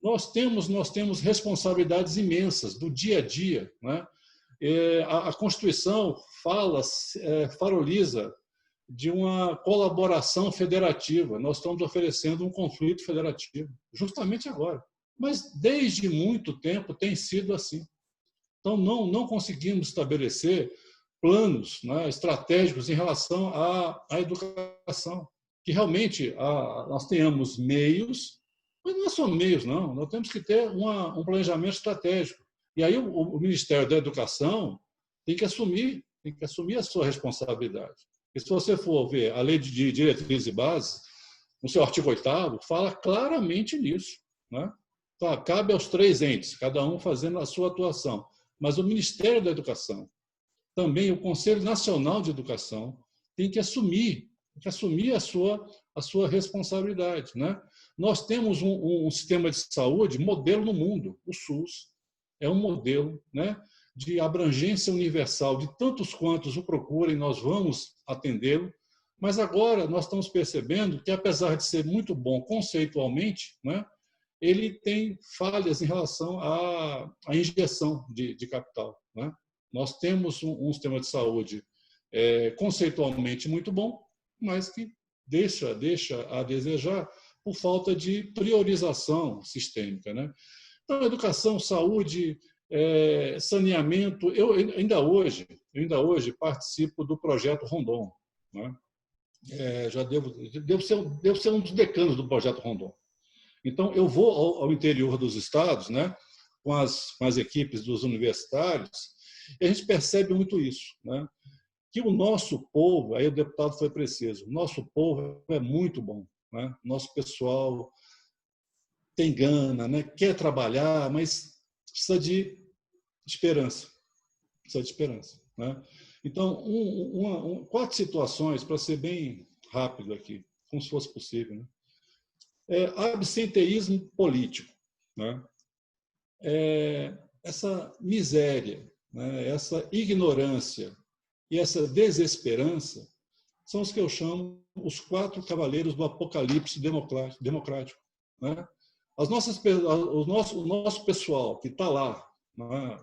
Nós temos responsabilidades imensas do dia a dia. Né? A Constituição faroliza de uma colaboração federativa. Nós estamos oferecendo um conflito federativo, justamente agora. Mas, desde muito tempo, tem sido assim. Então, não conseguimos estabelecer planos, né, estratégicos em relação à educação. Que realmente nós tenhamos meios, mas não é só meios, não. Nós temos que ter um planejamento estratégico. E aí o Ministério da Educação tem que assumir a sua responsabilidade. E se você for ver a Lei de Diretrizes e Bases, no seu artigo 8º, fala claramente nisso. Né? Então, cabe aos 3 entes, cada um fazendo a sua atuação. Mas o Ministério da Educação, também o Conselho Nacional de Educação, tem que assumir a sua a sua responsabilidade, né? Nós temos um sistema de saúde modelo no mundo, o SUS. É um modelo, né, de abrangência universal, de tantos quantos o procurem, nós vamos atendê-lo. Mas agora nós estamos percebendo que, apesar de ser muito bom conceitualmente, né, ele tem falhas em relação à injeção de capital, né? Nós temos um sistema de saúde conceitualmente muito bom, mas que deixa a desejar por falta de priorização sistêmica, né? Então, educação, saúde, saneamento. Eu ainda hoje participo do projeto Rondon, né? Já devo ser um dos decanos do projeto Rondon. Então, eu vou ao interior dos estados, né, com as equipes dos universitários, e a gente percebe muito isso, né, que o nosso povo, aí o deputado foi preciso, o nosso povo é muito bom, né, nosso pessoal tem gana, né, quer trabalhar, mas precisa de esperança. Precisa de esperança, né? Então, 4 situações, para ser bem rápido aqui, como se fosse possível, né? Absenteísmo político, né? Essa miséria, né? Essa ignorância e essa desesperança são os que eu chamo os 4 cavaleiros do apocalipse democrático, né? O nosso pessoal que está lá, né?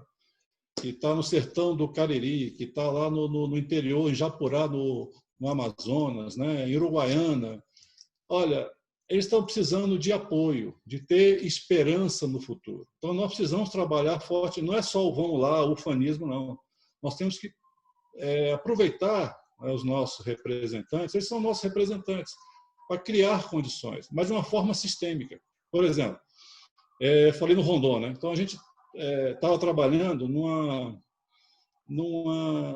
Que está no sertão do Cariri, que está lá no interior, em Japurá, no Amazonas, né? Em Uruguaiana, olha, eles estão precisando de apoio, de ter esperança no futuro. Então, nós precisamos trabalhar forte, não é só o vamos lá, o ufanismo, não. Nós temos que aproveitar, né, os nossos representantes, eles são nossos representantes, para criar condições, mas de uma forma sistêmica. Por exemplo, falei no Rondon, né? Então, a gente estava trabalhando num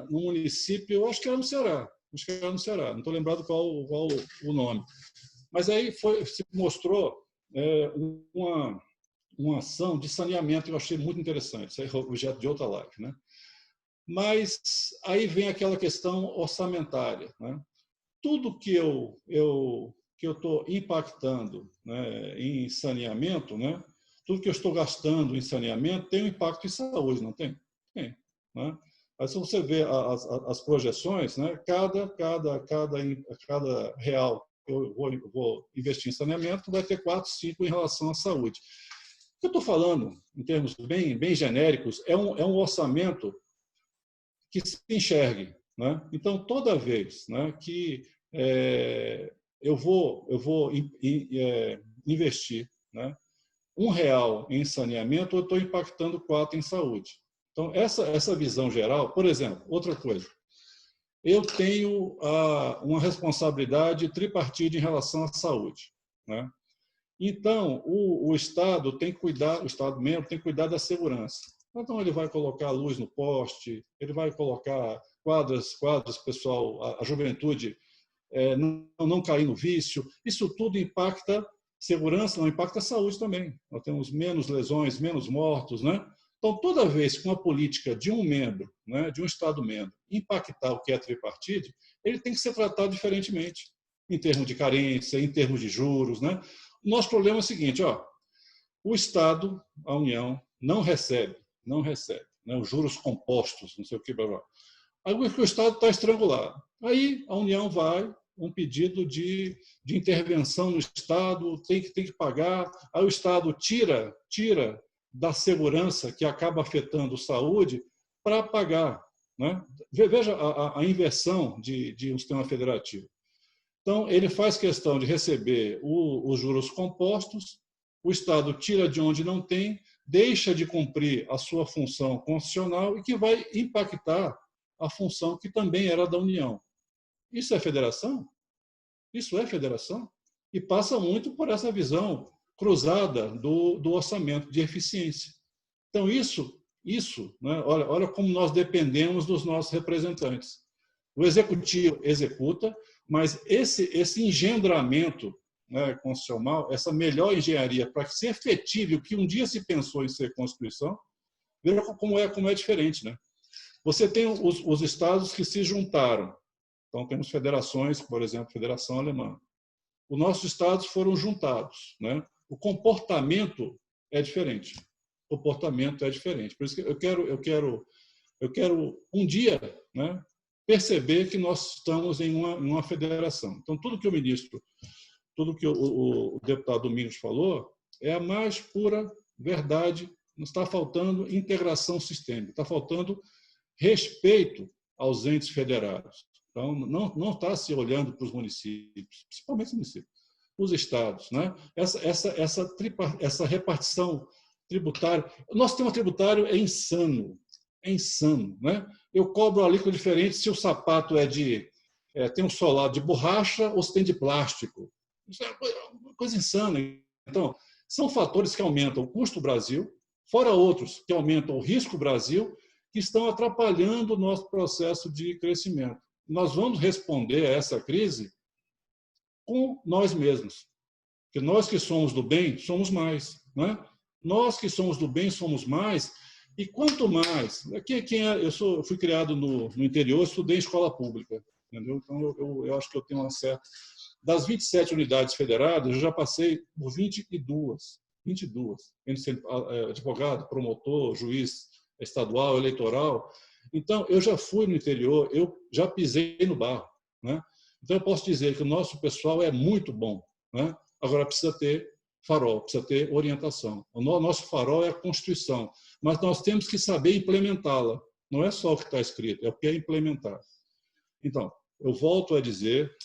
município, acho que era no Ceará, não estou lembrado qual o nome. Mas aí se mostrou uma ação de saneamento que eu achei muito interessante, isso é objeto de outra live, né? Mas aí vem aquela questão orçamentária, né? Tudo que eu estou impactando, né, em saneamento, né? Tudo que eu estou gastando em saneamento tem um impacto em saúde, não tem? Tem, né? Mas se você vê as projeções, né, cada real que eu vou investir em saneamento vai ter 4, 5 em relação à saúde. O que eu estou falando, em termos bem genéricos, é um orçamento que se enxergue, né? Então, toda vez, né, que eu vou investir, né, R$1 em saneamento, eu estou impactando 4 em saúde. Então, essa visão geral, por exemplo, outra coisa, eu tenho uma responsabilidade tripartite em relação à saúde, né? Então, o Estado tem que cuidar, o Estado membro tem que cuidar da segurança. Então, ele vai colocar luz no poste, ele vai colocar quadras pessoal, a juventude não cair no vício. Isso tudo impacta segurança, não impacta a saúde também. Nós temos menos lesões, menos mortos, né? Então, toda vez que uma política de um membro, né, de um Estado-membro, impactar o que é tripartite, ele tem que ser tratado diferentemente, em termos de carência, em termos de juros, né? O nosso problema é o seguinte, o Estado, a União, não recebe, né, os juros compostos, não sei o que, blá, blá. Aí o Estado está estrangulado. Aí a União vai, um pedido de intervenção no Estado, tem que pagar, aí o Estado tira da segurança que acaba afetando a saúde para pagar, né? Veja a inversão de um sistema federativo. Então, ele faz questão de receber os juros compostos, o Estado tira de onde não tem, deixa de cumprir a sua função constitucional e que vai impactar a função que também era da União. Isso é federação? Isso é federação? E passa muito por essa visão cruzada do orçamento de eficiência. Então, isso, né, olha como nós dependemos dos nossos representantes. O executivo executa, mas esse engendramento, né, constitucional, essa melhor engenharia para que se efetive o que um dia se pensou em ser Constituição, veja como é diferente, né? Você tem os estados que se juntaram. Então, temos federações, por exemplo, a Federação Alemã. os nossos estados foram juntados, né? O comportamento é diferente. O comportamento é diferente. Por isso que eu quero um dia, né, perceber que nós estamos em uma federação. Então, tudo que o ministro, tudo que o deputado Domingos falou é a mais pura verdade. Não está faltando integração sistêmica, está faltando respeito aos entes federados. Então, não está se olhando para os municípios, principalmente os municípios, os estados, né? Essa repartição tributária. O nosso sistema tributário é insano, né? Eu cobro a alíquota diferente se o sapato tem um solado de borracha ou se tem de plástico. Isso é uma coisa insana. Então, são fatores que aumentam o custo do Brasil, fora outros que aumentam o risco do Brasil, que estão atrapalhando o nosso processo de crescimento. Nós vamos responder a essa crise com nós mesmos. Porque nós que somos do bem, somos mais, né? Nós que somos do bem, somos mais. E quanto mais... Eu fui criado no interior, estudei em escola pública. Entendeu? Então, eu acho que eu tenho uma certa... Das 27 unidades federadas, eu já passei por 22. Sendo advogado, promotor, juiz estadual, eleitoral. Então, eu já fui no interior, eu já pisei no barro, né? Então, eu posso dizer que o nosso pessoal é muito bom, né? Agora, precisa ter farol, precisa ter orientação. O nosso farol é a Constituição, mas nós temos que saber implementá-la. Não é só o que está escrito, é o que é implementar. Então, eu volto a dizer,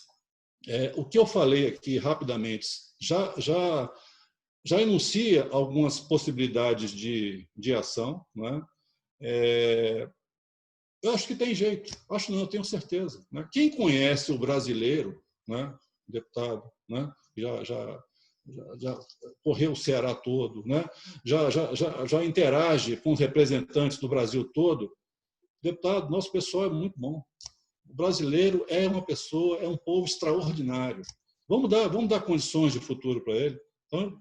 o que eu falei aqui rapidamente já enuncia algumas possibilidades de ação, né? Eu acho que tem jeito. Acho não, eu tenho certeza, né? Quem conhece o brasileiro, né, deputado, né, já correu o Ceará todo, né, já interage com os representantes do Brasil todo. Deputado, nosso pessoal é muito bom. O brasileiro é uma pessoa, é um povo extraordinário. Vamos dar condições de futuro para ele. Então,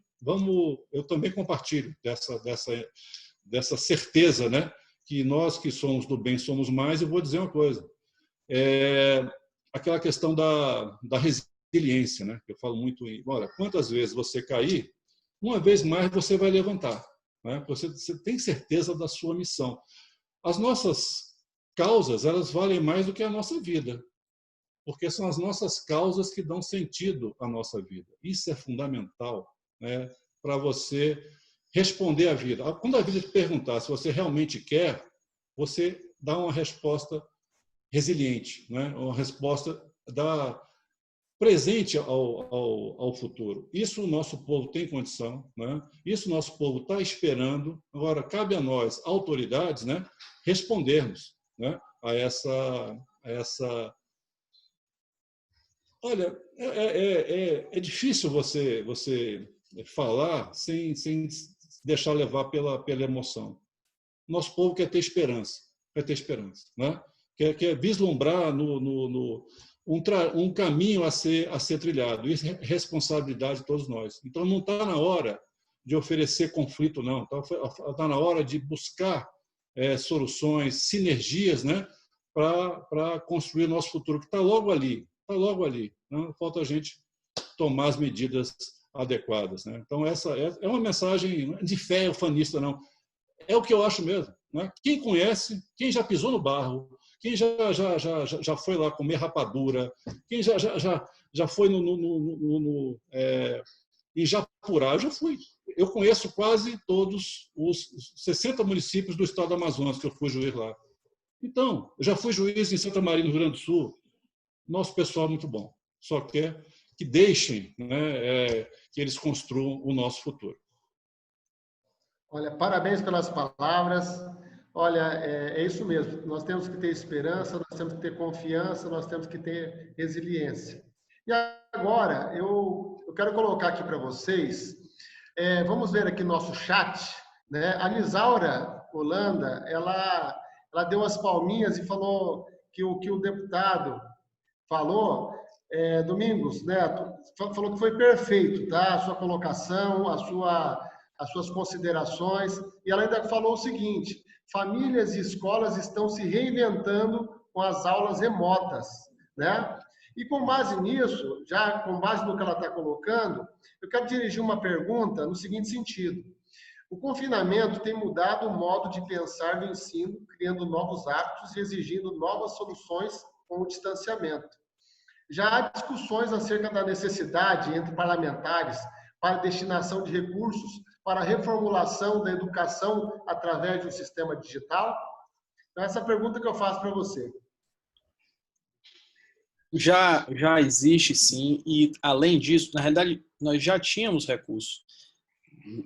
eu também compartilho dessa certeza, né, que nós que somos do bem somos mais. Eu vou dizer uma coisa, aquela questão da resiliência, né? Eu falo muito olha, quantas vezes você cair, uma vez mais você vai levantar, né? Você tem certeza da sua missão. As nossas causas, elas valem mais do que a nossa vida, porque são as nossas causas que dão sentido à nossa vida. Isso é fundamental, né, para você responder à vida. Quando a vida te perguntar se você realmente quer, você dá uma resposta resiliente, né? Uma resposta presente ao futuro. Isso o nosso povo tem condição, né? Isso o nosso povo está esperando. Agora, cabe a nós, autoridades, né, respondermos, né, a essa... Olha, é difícil você falar sem deixar levar pela emoção. Nosso povo quer ter esperança, né? Quer vislumbrar um caminho a ser trilhado. Isso é responsabilidade de todos nós. Então, não está na hora de oferecer conflito, não. Está na hora de buscar soluções, sinergias, né, para construir o nosso futuro, que está logo ali. Não falta a gente tomar as medidas adequadas, né? Então, essa é uma mensagem de fé ufanista, não. É o que eu acho mesmo, né? Quem conhece, quem já pisou no barro, quem já foi lá comer rapadura, quem já foi em Japurá, eu já fui. Eu conheço quase todos os 60 municípios do estado do Amazonas, que eu fui juiz lá. Então, eu já fui juiz em Santa Maria, no Rio Grande do Sul. Nosso pessoal é muito bom. Só quer que deixem, né, que eles construam o nosso futuro. Olha, parabéns pelas palavras. Olha, é isso mesmo. Nós temos que ter esperança, nós temos que ter confiança, nós temos que ter resiliência. E agora, eu quero colocar aqui para vocês, vamos ver aqui nosso chat, né? A Nisaura Holanda, ela deu as palminhas e falou que o deputado falou, Domingos, né? Falou que foi perfeito, tá? A sua colocação, as suas considerações, e ela ainda falou o seguinte: famílias e escolas estão se reinventando com as aulas remotas, né? E com base nisso, já com base no que ela está colocando, eu quero dirigir uma pergunta no seguinte sentido. O confinamento tem mudado o modo de pensar do ensino, criando novos hábitos e exigindo novas soluções com o distanciamento. Já há discussões acerca da necessidade entre parlamentares para destinação de recursos para a reformulação da educação através de um sistema digital? Então, essa é a pergunta que eu faço para você. Já existe, sim, e além disso, na realidade, nós já tínhamos recursos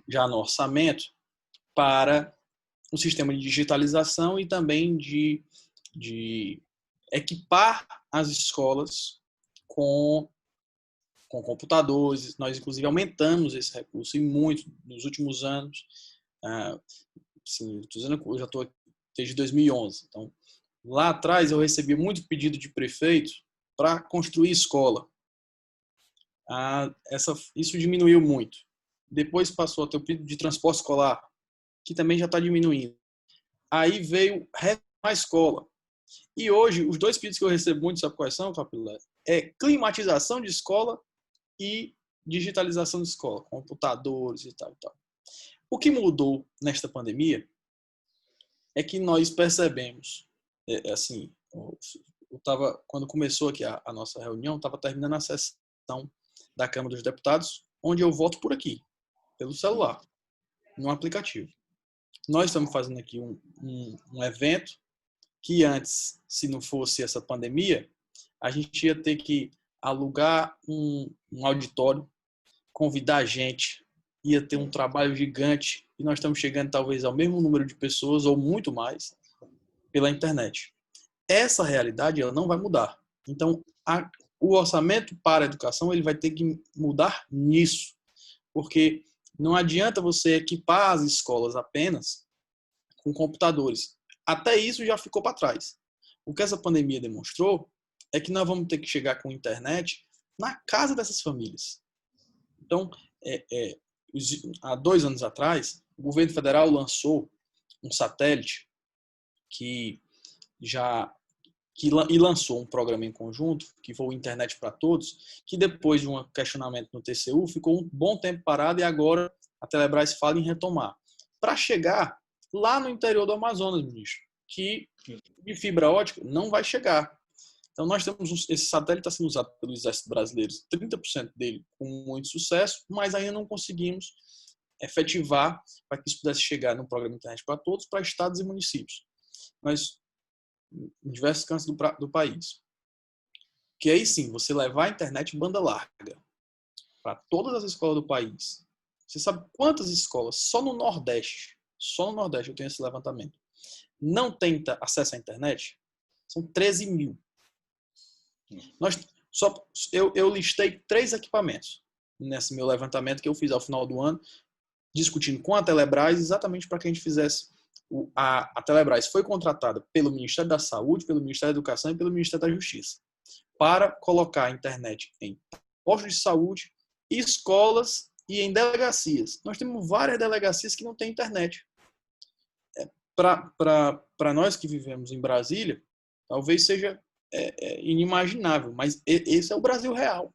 já no orçamento para um sistema de digitalização e também de equipar as escolas com computadores. Nós, inclusive, aumentamos esse recurso e muito nos últimos anos. Assim, eu já estou desde 2011. Então, lá atrás, eu recebi muito pedido de prefeito para construir escola. Isso diminuiu muito. Depois passou a ter o pedido de transporte escolar, que também já está diminuindo. Aí veio a escola. E hoje, os dois pedidos que eu recebo muito, sabe quais são, Capilé? É climatização de escola e digitalização de escola, computadores e tal, e tal. O que mudou nesta pandemia é que nós percebemos, assim, quando começou aqui a nossa reunião, estava terminando a sessão da Câmara dos Deputados, onde eu voto por aqui, pelo celular, no aplicativo. Nós estamos fazendo aqui um evento que antes, se não fosse essa pandemia, a gente ia ter que alugar um auditório, convidar gente, ia ter um trabalho gigante, e nós estamos chegando talvez ao mesmo número de pessoas, ou muito mais, pela internet. Essa realidade ela não vai mudar. Então, o orçamento para a educação ele vai ter que mudar nisso, porque não adianta você equipar as escolas apenas com computadores. Até isso já ficou para trás. O que essa pandemia demonstrou é que nós vamos ter que chegar com internet na casa dessas famílias. Então, há 2 anos atrás, o governo federal lançou um satélite e lançou um programa em conjunto, que foi o Internet para Todos, que depois de um questionamento no TCU, ficou um bom tempo parado e agora a Telebrás fala em retomar. Para chegar lá no interior do Amazonas, ministro, que de fibra ótica não vai chegar. Então, nós temos esse satélite está sendo usado pelo Exército Brasileiro, 30% dele com muito sucesso, mas ainda não conseguimos efetivar para que isso pudesse chegar no programa Internet para Todos, para estados e municípios. Mas em diversos cantos do país. Que aí sim, você levar a internet banda larga para todas as escolas do país. Você sabe quantas escolas, só no Nordeste eu tenho esse levantamento, não tem acesso à internet? São 13 mil. Eu listei 3 equipamentos nesse meu levantamento que eu fiz ao final do ano, discutindo com a Telebrás exatamente para que a gente fizesse. A Telebrás foi contratada pelo Ministério da Saúde, pelo Ministério da Educação e pelo Ministério da Justiça para colocar a internet em postos de saúde, escolas e em delegacias. Nós temos várias delegacias que não têm internet. Para nós que vivemos em Brasília, talvez seja inimaginável, mas esse é o Brasil real.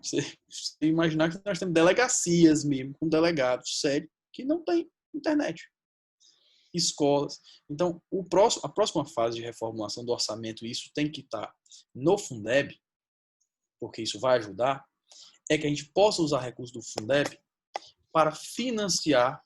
Você imaginar que nós temos delegacias mesmo, com delegados sérios, que não têm internet. Escolas. Então, a próxima fase de reformulação do orçamento, e isso tem que estar no Fundeb, porque isso vai ajudar, é que a gente possa usar recursos do Fundeb para financiar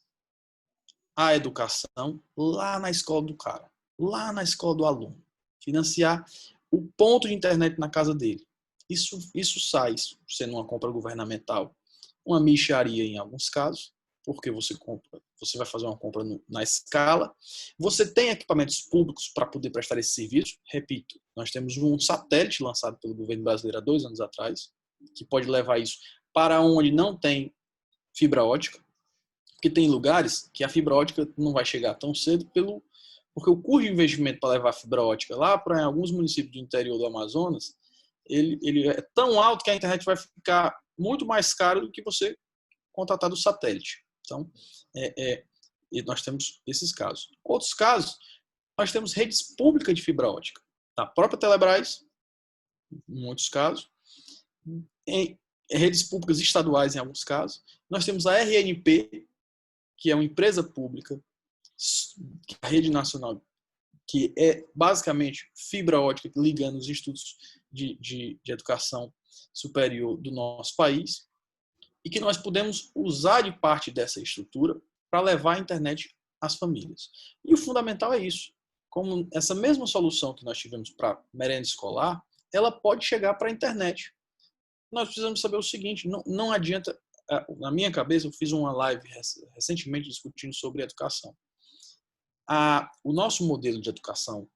a educação lá na escola do cara, lá na escola do aluno. Financiar o ponto de internet na casa dele. Isso sai sendo uma compra governamental, uma mixaria em alguns casos, porque você vai fazer uma compra na escala. Você tem equipamentos públicos para poder prestar esse serviço. Repito, nós temos um satélite lançado pelo governo brasileiro há 2 anos atrás, que pode levar isso para onde não tem fibra ótica, porque tem lugares que a fibra ótica não vai chegar tão cedo porque o custo de investimento para levar a fibra ótica lá para alguns municípios do interior do Amazonas, ele é tão alto que a internet vai ficar muito mais caro do que você contratar do satélite. Então, nós temos esses casos. Outros casos, nós temos redes públicas de fibra ótica, da própria Telebrás em muitos casos, em redes públicas estaduais, em alguns casos. Nós temos a RNP, que é uma empresa pública, a rede nacional, que é basicamente fibra ótica ligando os institutos de educação superior do nosso país, e que nós podemos usar de parte dessa estrutura para levar a internet às famílias. E o fundamental é isso. Como essa mesma solução que nós tivemos para merenda escolar, ela pode chegar para a internet. Nós precisamos saber o seguinte, não adianta, na minha cabeça, eu fiz uma live recentemente discutindo sobre educação. O nosso modelo de educação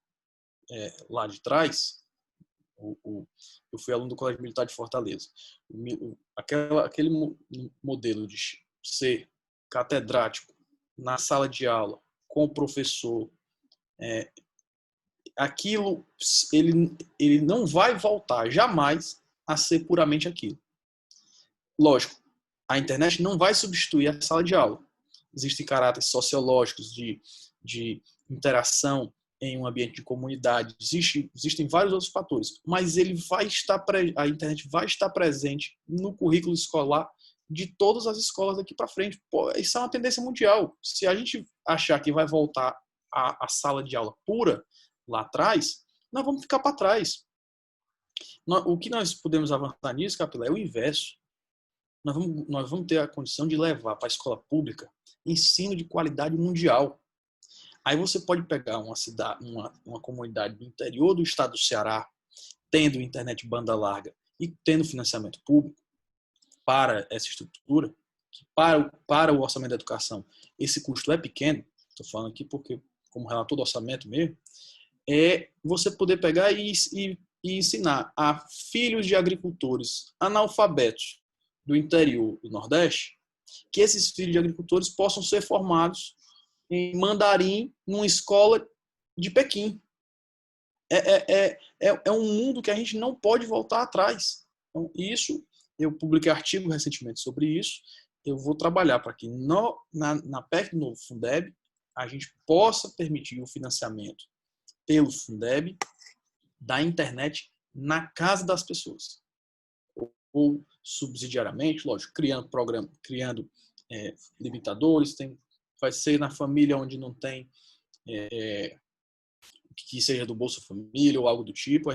lá de trás, eu fui aluno do Colégio Militar de Fortaleza, aquele modelo de ser catedrático na sala de aula, com o professor, aquilo, ele não vai voltar jamais a ser puramente aquilo. Lógico, a internet não vai substituir a sala de aula. Existem caráteres sociológicos de interação em um ambiente de comunidade, existem vários outros fatores, mas a internet vai estar presente no currículo escolar de todas as escolas daqui para frente. Pô, isso é uma tendência mundial. Se a gente achar que vai voltar a sala de aula pura lá atrás, nós vamos ficar para trás. O que nós podemos avançar nisso, Capilé, é o inverso. Nós vamos ter a condição de levar para a escola pública ensino de qualidade mundial. Aí você pode pegar uma comunidade do interior do estado do Ceará, tendo internet banda larga e tendo financiamento público para essa estrutura, que para o orçamento da educação esse custo é pequeno, estou falando aqui porque, como relator do orçamento mesmo, é você poder pegar e ensinar a filhos de agricultores analfabetos do interior do Nordeste, que esses filhos de agricultores possam ser formados em mandarim numa escola de Pequim. É um mundo que a gente não pode voltar atrás. Então, isso, eu publiquei artigo recentemente sobre isso, eu vou trabalhar para que na PEC do novo Fundeb a gente possa permitir o financiamento pelo Fundeb da internet na casa das pessoas. Ou subsidiariamente, lógico, criando programa, criando limitadores, vai ser na família onde não tem que seja do Bolsa Família ou algo do tipo,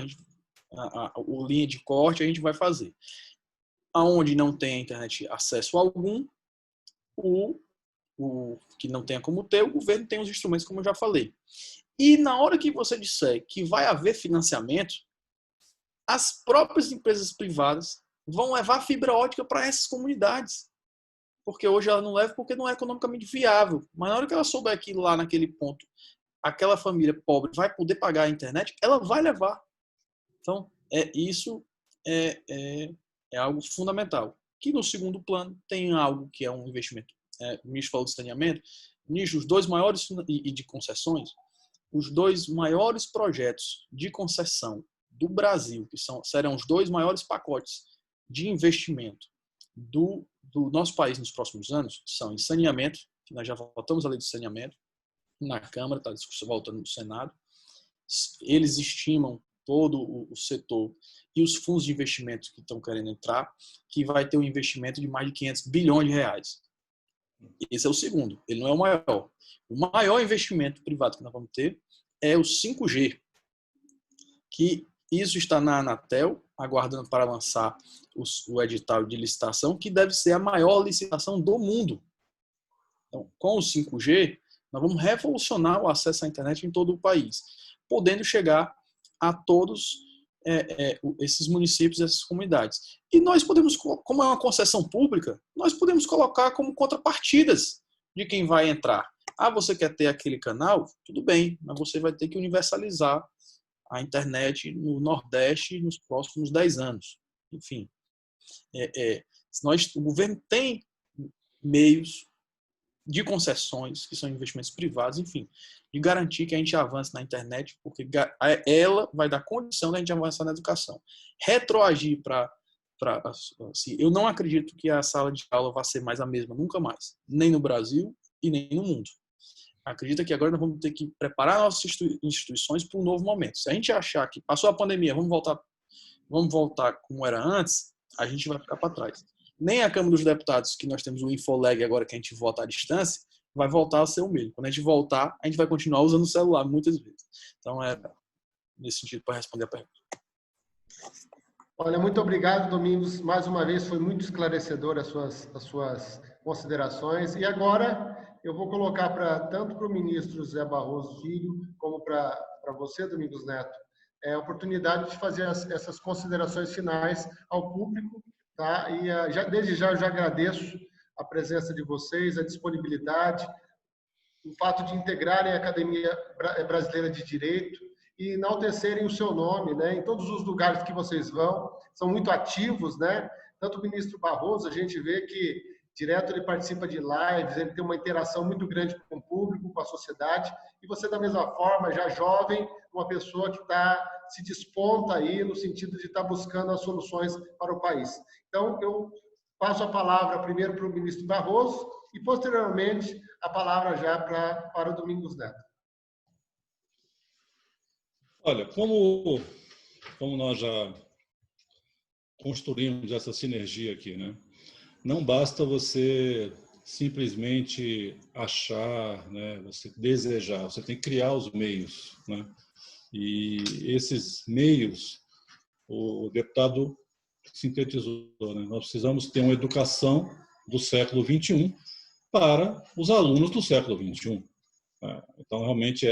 o linha de corte a gente vai fazer. Aonde não tem a internet acesso algum, o que não tenha como ter, o governo tem os instrumentos, como eu já falei. E na hora que você disser que vai haver financiamento, as próprias empresas privadas vão levar fibra ótica para essas comunidades. Porque hoje ela não leva porque não é economicamente viável. Mas na hora que ela souber que lá naquele ponto aquela família pobre vai poder pagar a internet, ela vai levar. Então, isso é algo fundamental. Que no segundo plano tem algo que é um investimento. O ministro falou de saneamento. Nisso, os dois maiores, e de concessões, os dois maiores projetos de concessão do Brasil, que serão os dois maiores pacotes de investimento do nosso país nos próximos anos, são em saneamento, que nós já votamos a lei de saneamento na Câmara, está voltando no Senado. Eles estimam todo o setor e os fundos de investimento que estão querendo entrar, que vai ter um investimento de mais de 500 bilhões de reais. Esse é o segundo, ele não é o maior. O maior investimento privado que nós vamos ter é o 5G, que isso está na Anatel, aguardando para lançar o edital de licitação, que deve ser a maior licitação do mundo. Então, com o 5G, nós vamos revolucionar o acesso à internet em todo o país, podendo chegar a todos esses municípios, essas comunidades. E nós podemos, como é uma concessão pública, nós podemos colocar como contrapartidas de quem vai entrar. Você quer ter aquele canal? Tudo bem, mas você vai ter que universalizar a internet no Nordeste nos próximos 10 anos. Enfim, o governo tem meios de concessões, que são investimentos privados, enfim, de garantir que a gente avance na internet, porque ela vai dar condição da gente avançar na educação. Retroagir assim, eu não acredito que a sala de aula vai ser mais a mesma, nunca mais, nem no Brasil e nem no mundo. Acredita que agora nós vamos ter que preparar nossas instituições para um novo momento. Se a gente achar que passou a pandemia, vamos voltar vamos voltar como era antes, a gente vai ficar para trás. Nem a Câmara dos Deputados, que nós temos o Infoleg agora, que a gente vota à distância, vai voltar a ser o mesmo. Quando a gente voltar, a gente vai continuar usando o celular muitas vezes. Então, é nesse sentido para responder a pergunta. Olha, muito obrigado, Domingos. Mais uma vez foi muito esclarecedor as suas considerações. E agora eu vou colocar tanto para o ministro Zé Barroso Filho, como para você, Domingos Neto, a oportunidade de fazer essas considerações finais ao público. Tá? E desde já eu já agradeço a presença de vocês, a disponibilidade, o fato de integrarem a Academia Brasileira de Direito e enaltecerem o seu nome, né? Em todos os lugares que vocês vão, são muito ativos, né? Tanto o ministro Barroso, a gente vê que direto ele participa de lives, ele tem uma interação muito grande com o público, com a sociedade, e você da mesma forma, já jovem, uma pessoa que se desponta aí no sentido de estar buscando as soluções para o país. Então, eu passo a palavra primeiro para o ministro Barroso e, posteriormente, a palavra já para o Domingos Neto. Olha, como nós já construímos essa sinergia aqui, né? Não basta você simplesmente achar, né? Você desejar, você tem que criar os meios, né? E esses meios, o deputado sintetizou, né? Nós precisamos ter uma educação do século XXI para os alunos do século XXI. Né? Então, realmente,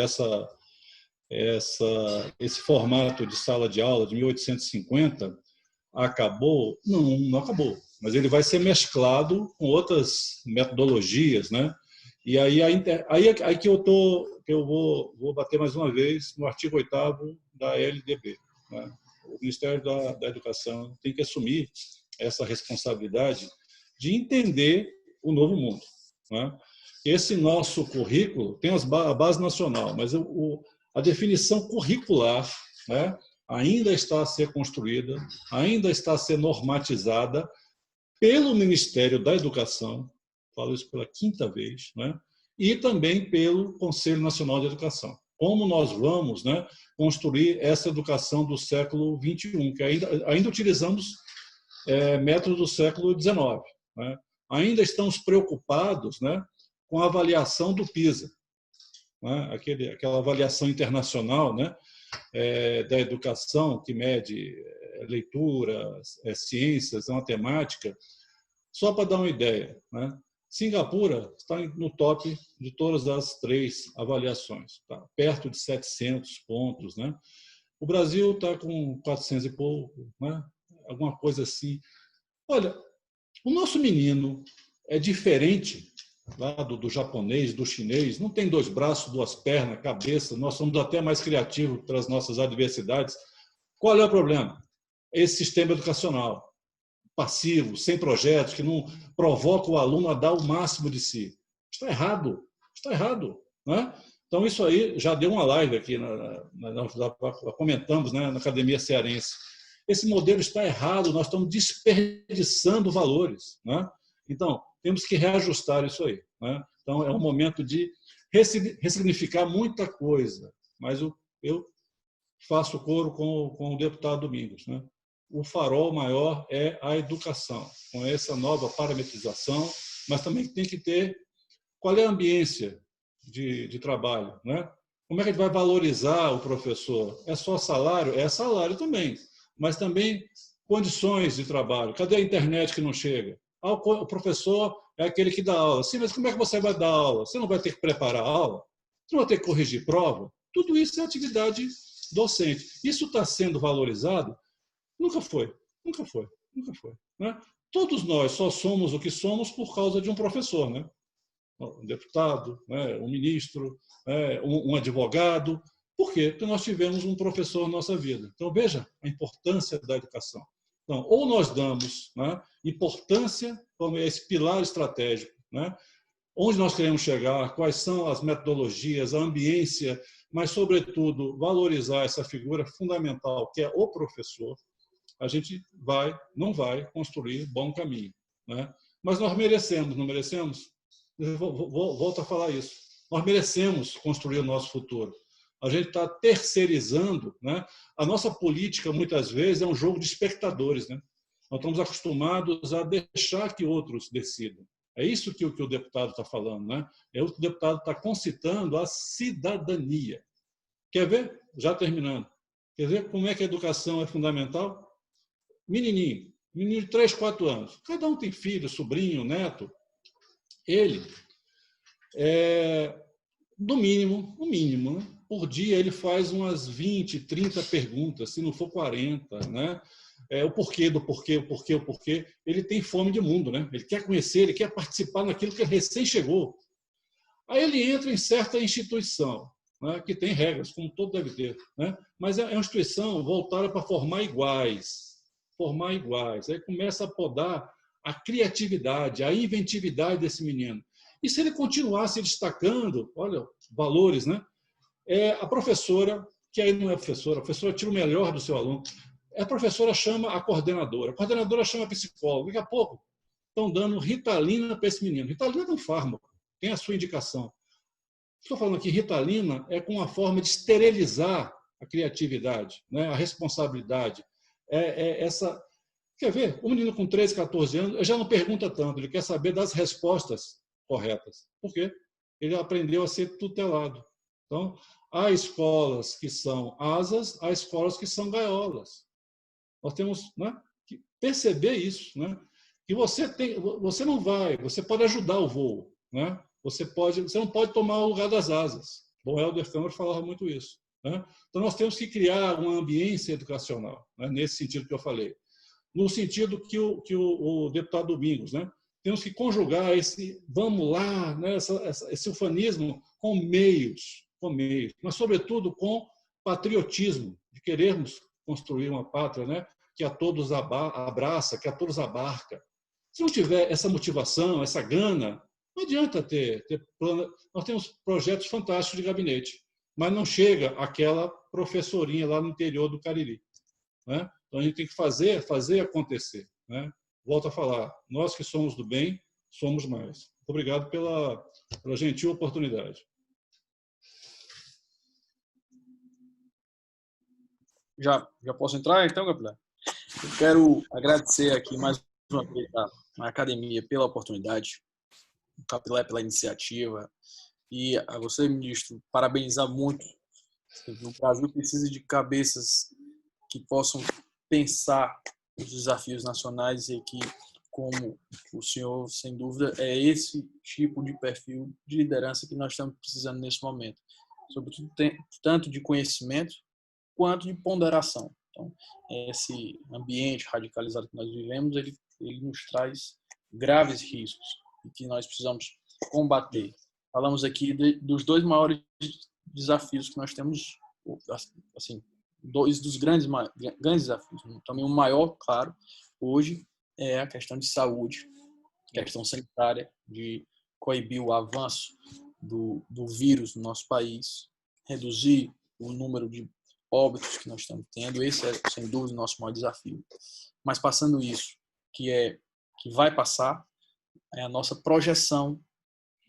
esse formato de sala de aula de 1850 acabou? Não acabou, mas ele vai ser mesclado com outras metodologias, né? E aí que eu vou bater mais uma vez no artigo 8º da LDB, né? O Ministério da Educação tem que assumir essa responsabilidade de entender o novo mundo, né? Esse nosso currículo tem a base nacional, mas a definição curricular, né, ainda está a ser construída, ainda está a ser normatizada pelo Ministério da Educação, falo isso pela 5ª vez, né, e também pelo Conselho Nacional de Educação. Como nós vamos, né, construir essa educação do século XXI, que ainda utilizamos métodos do século XIX. Né? Ainda estamos preocupados, né, com a avaliação do PISA. Né? Aquela avaliação internacional, né, da educação que mede leitura, ciências, matemática. Só para dar uma ideia, né? Singapura está no top de todas as 3 avaliações, tá? Perto de 700 pontos. Né? O Brasil está com 400 e pouco, né? Alguma coisa assim. Olha, o nosso menino é diferente lá do japonês, do chinês, não tem 2 braços, 2 pernas, cabeça, nós somos até mais criativos para as nossas adversidades. Qual é o problema? Esse sistema educacional passivo, sem projetos, que não provoca o aluno a dar o máximo de si. Está errado, né? Então, isso aí já deu uma live aqui, comentamos, né, na Academia Cearense. Esse modelo está errado, nós estamos desperdiçando valores. Né? Então, temos que reajustar isso aí. Né? Então, é um momento de ressignificar muita coisa, mas eu faço coro com o deputado Domingos. Né? O farol maior é a educação, com essa nova parametrização, mas também tem que ter qual é a ambiência de trabalho. Né? Como é que a gente vai valorizar o professor? É só salário? É salário também, mas também condições de trabalho. Cadê a internet que não chega? O professor é aquele que dá aula. Sim, mas como é que você vai dar aula? Você não vai ter que preparar a aula? Você não vai ter que corrigir prova? Tudo isso é atividade docente. Isso está sendo valorizado? Nunca foi. Né? Todos nós só somos o que somos por causa de um professor, né? Um deputado, né? Um ministro, né? Um advogado. Por quê? Porque nós tivemos um professor na nossa vida. Então, veja a importância da educação. Então, ou nós damos, né, importância como esse pilar estratégico, né, onde nós queremos chegar, quais são as metodologias, a ambiência, mas, sobretudo, valorizar essa figura fundamental, que é o professor, a gente não vai construir bom caminho. Né? Mas nós merecemos, não merecemos? Volto a falar isso. Nós merecemos construir o nosso futuro. a gente está terceirizando, né? A nossa política, muitas vezes, é um jogo de espectadores, né? Nós estamos acostumados a deixar que outros decidam. É isso que o deputado está falando, né? É o que o deputado está concitando a cidadania. Quer ver? Já terminando. Quer ver como é que a educação é fundamental? Menino de 3, 4 anos. Cada um tem filho, sobrinho, neto. Ele, no mínimo, né? Por dia ele faz umas 20, 30 perguntas, se não for 40, né? O porquê do porquê, o porquê, o porquê. Ele tem fome de mundo, né? Ele quer conhecer, ele quer participar naquilo que ele recém chegou. Aí ele entra em certa instituição, né, que tem regras, como todo deve ter, né? Mas é uma instituição voltada para formar iguais. Formar iguais. Aí começa a podar a criatividade, a inventividade desse menino. E se ele continuar se destacando, olha, valores, né? A professora, que aí não é professora, a professora tira o melhor do seu aluno, a professora chama a coordenadora chama a psicóloga. Daqui a pouco estão dando Ritalina para esse menino. Ritalina é um fármaco, tem a sua indicação. Estou falando aqui, Ritalina é com uma forma de esterilizar a criatividade, né? A responsabilidade. Essa... Quer ver? O menino com 13, 14 anos já não pergunta tanto, ele quer saber das respostas corretas. Por quê? Ele aprendeu a ser tutelado. Então, há escolas que são asas, há escolas que são gaiolas. Nós temos, né, que perceber isso, né? Que você não vai, você pode ajudar o voo, né? Você não pode tomar o lugar das asas. Bom, Helder Câmara falava muito isso, né? Então nós temos que criar uma ambiência educacional, né? Nesse sentido que eu falei, no sentido que o deputado Domingos, né? Temos que conjugar esse vamos lá, né? Esse ufanismo com meios, mas sobretudo com patriotismo, de querermos construir uma pátria, né? Que a todos abraça, que a todos abarca. Se não tiver essa motivação, essa gana, não adianta ter plano. Nós temos projetos fantásticos de gabinete, mas não chega aquela professorinha lá no interior do Cariri, né? Então a gente tem que fazer acontecer, né? Volto a falar, nós que somos do bem, somos mais. Muito obrigado pela gentil oportunidade. Já posso entrar, então, Gabriel? Eu quero agradecer aqui mais uma vez à academia pela oportunidade, o Capilé pela iniciativa e a você, ministro, parabenizar muito. O Brasil precisa de cabeças que possam pensar os desafios nacionais e que, como o senhor, sem dúvida, é esse tipo de perfil de liderança que nós estamos precisando nesse momento. Sobretudo, tanto de conhecimento quanto de ponderação. Então, esse ambiente radicalizado que nós vivemos, ele nos traz graves riscos e que nós precisamos combater. Falamos aqui dos 2 maiores desafios que nós temos, assim, 2 dos grandes desafios. Também o maior, claro, hoje é a questão de saúde, questão sanitária, de coibir o avanço do vírus no nosso país, reduzir o número de óbitos que nós estamos tendo. Esse é, sem dúvida, o nosso maior desafio. Mas passando isso, que vai passar, é a nossa projeção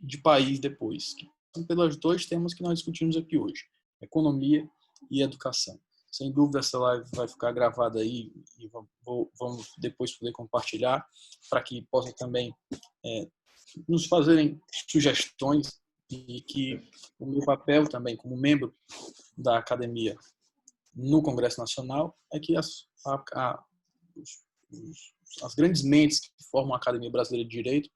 de país depois. São pelos 2 temas que nós discutimos aqui hoje, economia e educação. Sem dúvida, essa live vai ficar gravada aí e vamos depois poder compartilhar para que possam também nos fazerem sugestões e que o meu papel também como membro da academia no Congresso Nacional é que as grandes mentes que formam a Academia Brasileira de Direito,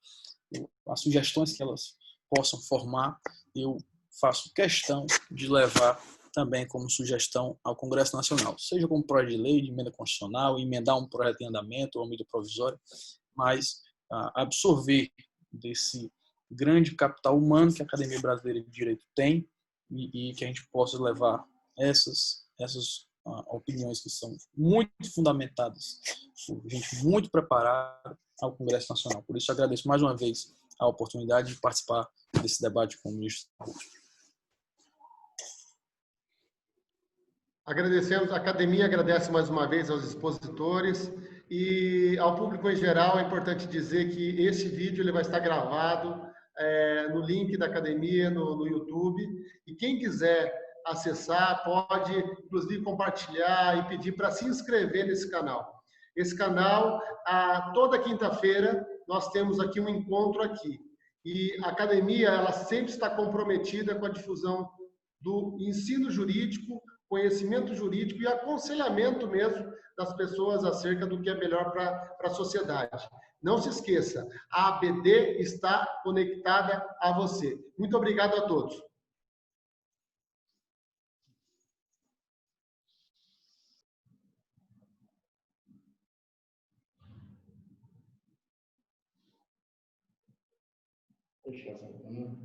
as sugestões que elas possam formar, eu faço questão de levar também como sugestão ao Congresso Nacional, seja como projeto de lei, de emenda constitucional, emendar um projeto em andamento ou uma medida provisória, mas absorver desse grande capital humano que a Academia Brasileira de Direito tem e que a gente possa levar essas opiniões que são muito fundamentadas, gente muito preparada ao Congresso Nacional. Por isso, agradeço mais uma vez a oportunidade de participar desse debate com o ministro. Agradecemos, a academia agradece mais uma vez aos expositores e ao público em geral. É importante dizer que esse vídeo ele vai estar gravado no link da academia, no YouTube, e quem quiser acessar, pode, inclusive, compartilhar e pedir para se inscrever nesse canal. Esse canal, toda quinta-feira, nós temos aqui um encontro aqui. E a academia, ela sempre está comprometida com a difusão do ensino jurídico, conhecimento jurídico e aconselhamento mesmo das pessoas acerca do que é melhor para a sociedade. Não se esqueça, a ABD está conectada a você. Muito obrigado a todos. Fechar essa câmera.